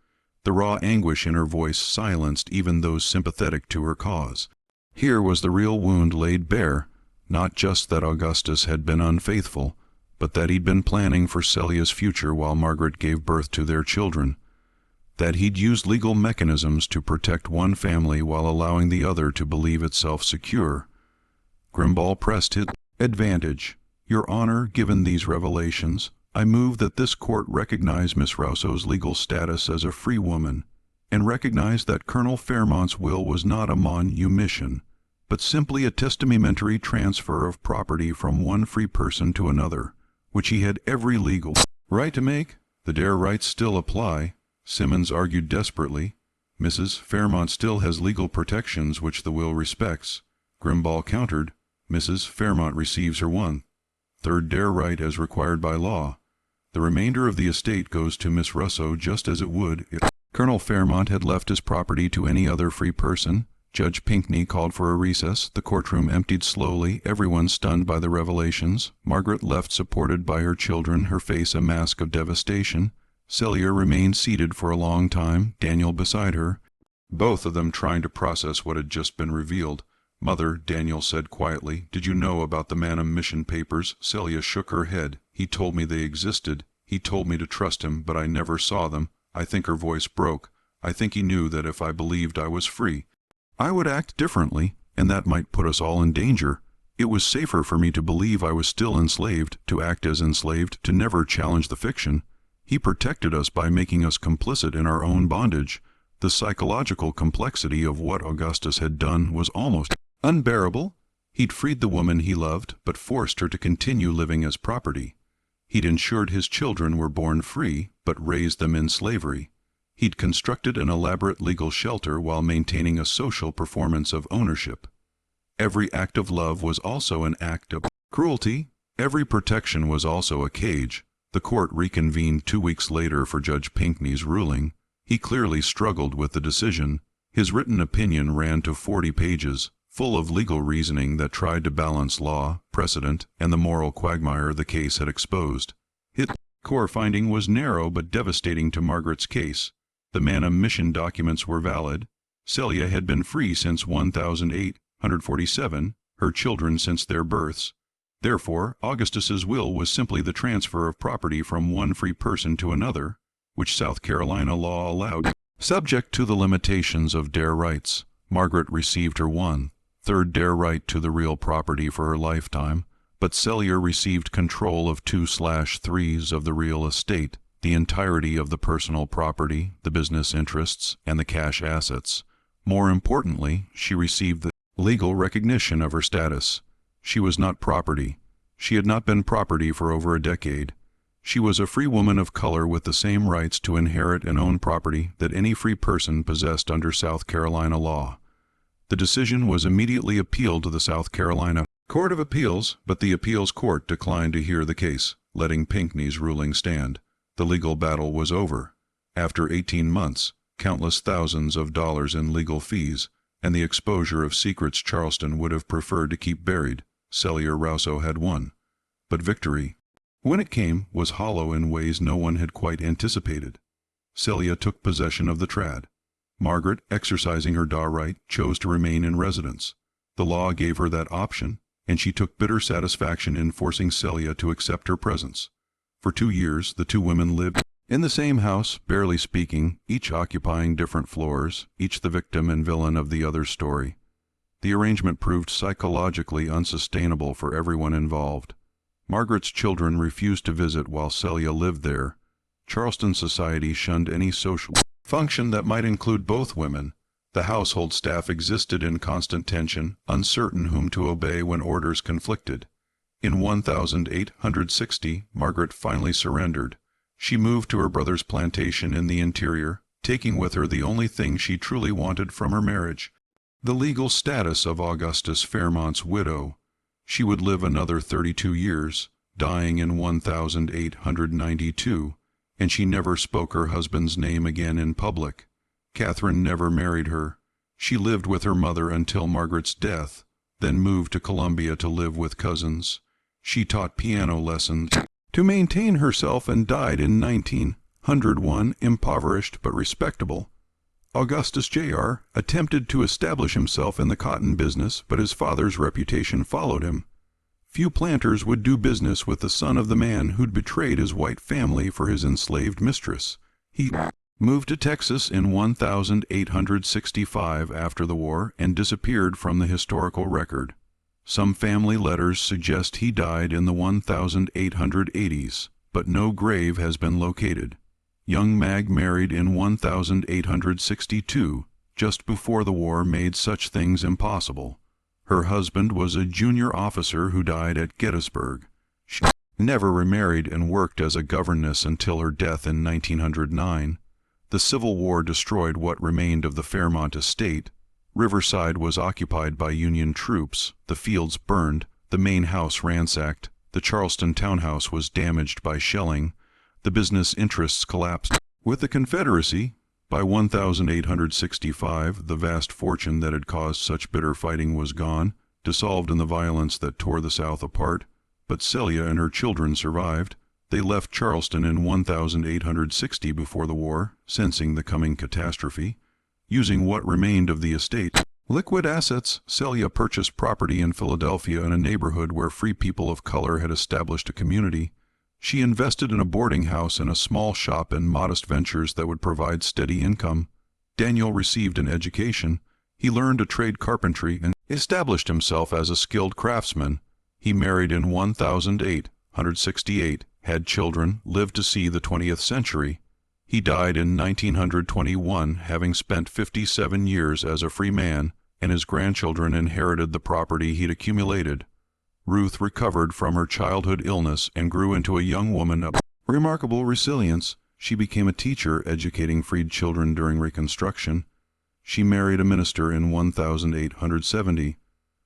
The raw anguish in her voice silenced even those sympathetic to her cause. Here was the real wound laid bare, not just that Augustus had been unfaithful, but that he'd been planning for Celia's future while Margaret gave birth to their children. That he'd used legal mechanisms to protect one family while allowing the other to believe itself secure. Grimble pressed his advantage. Your Honor, given these revelations, I move that this court recognize Miss Rouso's legal status as a free woman, and recognize that Colonel Fairmont's will was not a manumission, but simply a testamentary transfer of property from one free person to another, which he had every legal right to make. The dare rights still apply, Simmons argued desperately. Mrs. Fairmont still has legal protections which the will respects. Grimble countered. Mrs. Fairmont receives her one-third dare right as required by law. The remainder of the estate goes to Miss Rouso just as it would if Colonel Fairmont had left his property to any other free person. Judge Pinckney called for a recess. The courtroom emptied slowly, everyone stunned by the revelations. Margaret left supported by her children, her face a mask of devastation. Celia remained seated for a long time, Daniel beside her, both of them trying to process what had just been revealed. Mother, Daniel said quietly, did you know about the manumission papers? Celia shook her head. He told me they existed. He told me to trust him, but I never saw them. I think her voice broke. I think he knew that if I believed I was free, I would act differently, and that might put us all in danger. It was safer for me to believe I was still enslaved, to act as enslaved, to never challenge the fiction. He protected us by making us complicit in our own bondage. The psychological complexity of what Augustus had done was almost unbearable. He'd freed the woman he loved, but forced her to continue living as property. He'd ensured his children were born free, but raised them in slavery. He'd constructed an elaborate legal shelter while maintaining a social performance of ownership. Every act of love was also an act of cruelty. Every protection was also a cage. The court reconvened 2 weeks later for Judge Pinckney's ruling. He clearly struggled with the decision. His written opinion ran to 40 pages, full of legal reasoning that tried to balance law, precedent, and the moral quagmire the case had exposed. His core finding was narrow but devastating to Margaret's case. The manumission documents were valid. Celia had been free since 1847, her children since their births. Therefore, Augustus's will was simply the transfer of property from one free person to another, which South Carolina law allowed. Subject to the limitations of dare rights, Margaret received her one-third dare right to the real property for her lifetime, but Celia received control of 2/3 of the real estate, the entirety of the personal property, the business interests, and the cash assets. More importantly, she received the legal recognition of her status. She was not property. She had not been property for over a decade. She was a free woman of color with the same rights to inherit and own property that any free person possessed under South Carolina law. The decision was immediately appealed to the South Carolina Court of Appeals, but the appeals court declined to hear the case, letting Pinckney's ruling stand. The legal battle was over. After 18 months, countless thousands of dollars in legal fees, and the exposure of secrets Charleston would have preferred to keep buried, Celia Rouso had won. But victory, when it came, was hollow in ways no one had quite anticipated. Celia took possession of the trad. Margaret, exercising her daw right, chose to remain in residence. The law gave her that option, and she took bitter satisfaction in forcing Celia to accept her presence. For 2 years, the two women lived in the same house, barely speaking, each occupying different floors, each the victim and villain of the other's story. The arrangement proved psychologically unsustainable for everyone involved. Margaret's children refused to visit while Celia lived there. Charleston society shunned any social function that might include both women. The household staff existed in constant tension, uncertain whom to obey when orders conflicted. In 1860, Margaret finally surrendered. She moved to her brother's plantation in the interior, taking with her the only thing she truly wanted from her marriage, the legal status of Augustus Fairmont's widow. She would live another 32 years, dying in 1892, and she never spoke her husband's name again in public. Catherine never married her. She lived with her mother until Margaret's death, then moved to Columbia to live with cousins. She taught piano lessons to maintain herself and died in 1901, impoverished but respectable. Augustus Jr. attempted to establish himself in the cotton business, but his father's reputation followed him. Few planters would do business with the son of the man who'd betrayed his white family for his enslaved mistress. He moved to Texas in 1865 after the war and disappeared from the historical record. Some family letters suggest he died in the 1880s, but no grave has been located. Young Mag married in 1862, just before the war made such things impossible. Her husband was a junior officer who died at Gettysburg. She never remarried and worked as a governess until her death in 1909. The Civil War destroyed what remained of the Fairmont estate. Riverside was occupied by Union troops, the fields burned, the main house ransacked, the Charleston townhouse was damaged by shelling, the business interests collapsed. With the Confederacy, by 1865, the vast fortune that had caused such bitter fighting was gone, dissolved in the violence that tore the South apart, but Celia and her children survived. They left Charleston in 1860 before the war, sensing the coming catastrophe. Using what remained of the estate, liquid assets, Celia purchased property in Philadelphia in a neighborhood where free people of color had established a community. She invested in a boarding house and a small shop and modest ventures that would provide steady income. Daniel received an education. He learned to trade carpentry and established himself as a skilled craftsman. He married in 1868, had children, lived to see the 20th century. He died in 1921, having spent 57 years as a free man, and his grandchildren inherited the property he'd accumulated. Ruth recovered from her childhood illness and grew into a young woman of remarkable resilience. She became a teacher, educating freed children during Reconstruction. She married a minister in 1870.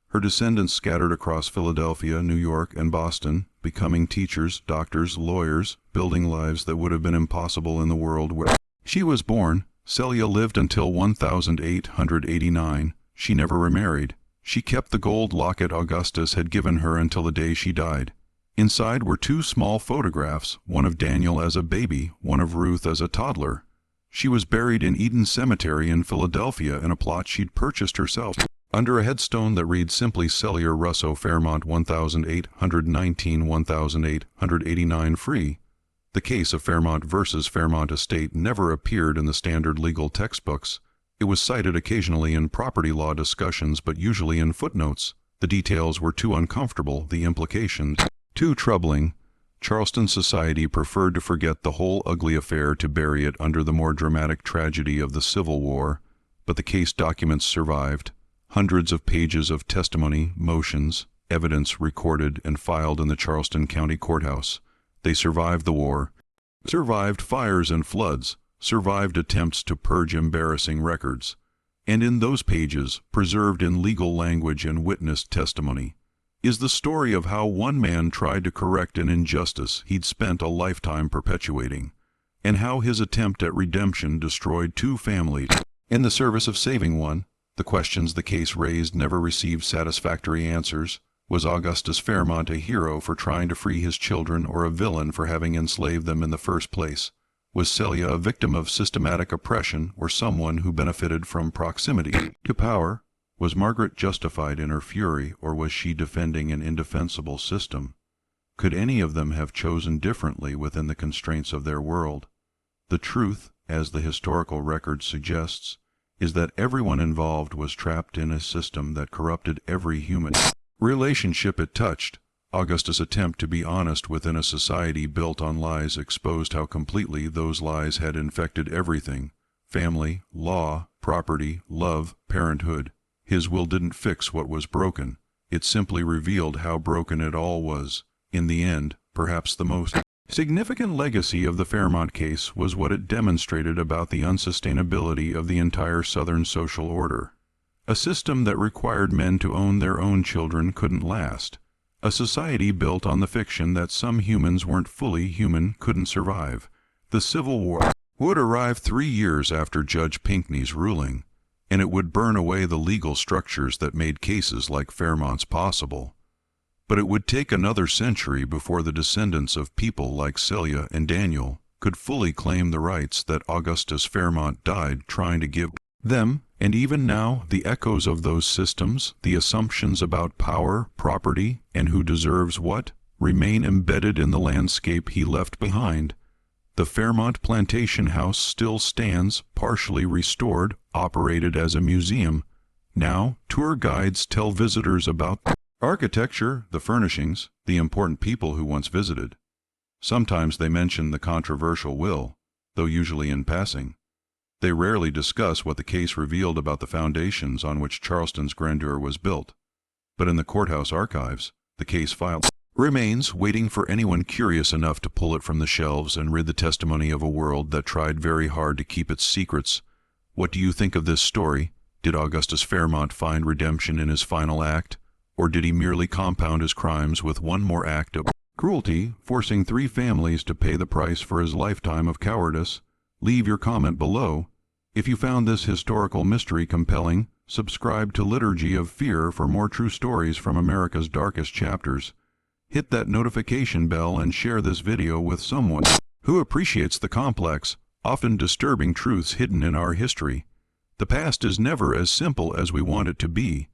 Her descendants scattered across Philadelphia, New York, and Boston, becoming teachers, doctors, lawyers, building lives that would have been impossible in the world where she was born. Celia lived until 1889. She never remarried. She kept the gold locket Augustus had given her until the day she died. Inside were 2 small photographs, one of Daniel as a baby, one of Ruth as a toddler. She was buried in Eden Cemetery in Philadelphia in a plot she'd purchased herself, under a headstone that reads simply Celia Rouso Fairmont 1819-1889 free. The case of Fairmont versus Fairmont Estate never appeared in the standard legal textbooks. It was cited occasionally in property law discussions, but usually in footnotes. The details were too uncomfortable, the implications too troubling. Charleston society preferred to forget the whole ugly affair to bury it under the more dramatic tragedy of the Civil War, but the case documents survived. Hundreds of pages of testimony, motions, evidence recorded and filed in the Charleston County Courthouse. They survived the war, survived fires and floods, survived attempts to purge embarrassing records, and in those pages, preserved in legal language and witness testimony, is the story of how one man tried to correct an injustice he'd spent a lifetime perpetuating, and how his attempt at redemption destroyed two families in the service of saving one. The questions the case raised never received satisfactory answers. Was Augustus Fairmont a hero for trying to free his children, or a villain for having enslaved them in the first place? Was Celia a victim of systematic oppression, or someone who benefited from proximity to power? Was Margaret justified in her fury, or was she defending an indefensible system? Could any of them have chosen differently within the constraints of their world? The truth, as the historical record suggests, is that everyone involved was trapped in a system that corrupted every human relationship it touched. Augustus' attempt to be honest within a society built on lies exposed how completely those lies had infected everything: family, law, property, love, parenthood. His will didn't fix what was broken. It simply revealed how broken it all was. In the end, perhaps the most significant legacy of the Fairmont case was what it demonstrated about the unsustainability of the entire Southern social order. A system that required men to own their own children couldn't last. A society built on the fiction that some humans weren't fully human couldn't survive. The Civil War would arrive 3 years after Judge Pinckney's ruling, and it would burn away the legal structures that made cases like Fairmont's possible. But it would take another century before the descendants of people like Celia and Daniel could fully claim the rights that Augustus Fairmont died trying to give them. And even now, the echoes of those systems, the assumptions about power, property, and who deserves what, remain embedded in the landscape he left behind. The Fairmont Plantation House still stands, partially restored, operated as a museum. Now, tour guides tell visitors about the architecture, the furnishings, the important people who once visited. Sometimes they mention the controversial will, though usually in passing. They rarely discuss what the case revealed about the foundations on which Charleston's grandeur was built. But in the courthouse archives, the case file remains, waiting for anyone curious enough to pull it from the shelves and read the testimony of a world that tried very hard to keep its secrets. What do you think of this story? Did Augustus Fairmont find redemption in his final act? Or did he merely compound his crimes with one more act of cruelty, forcing 3 families to pay the price for his lifetime of cowardice? Leave your comment below. If you found this historical mystery compelling, subscribe to Liturgy of Fear for more true stories from America's darkest chapters. Hit that notification bell and share this video with someone who appreciates the complex, often disturbing truths hidden in our history. The past is never as simple as we want it to be,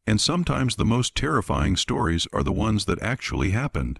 and sometimes the most terrifying stories are the ones that actually happened.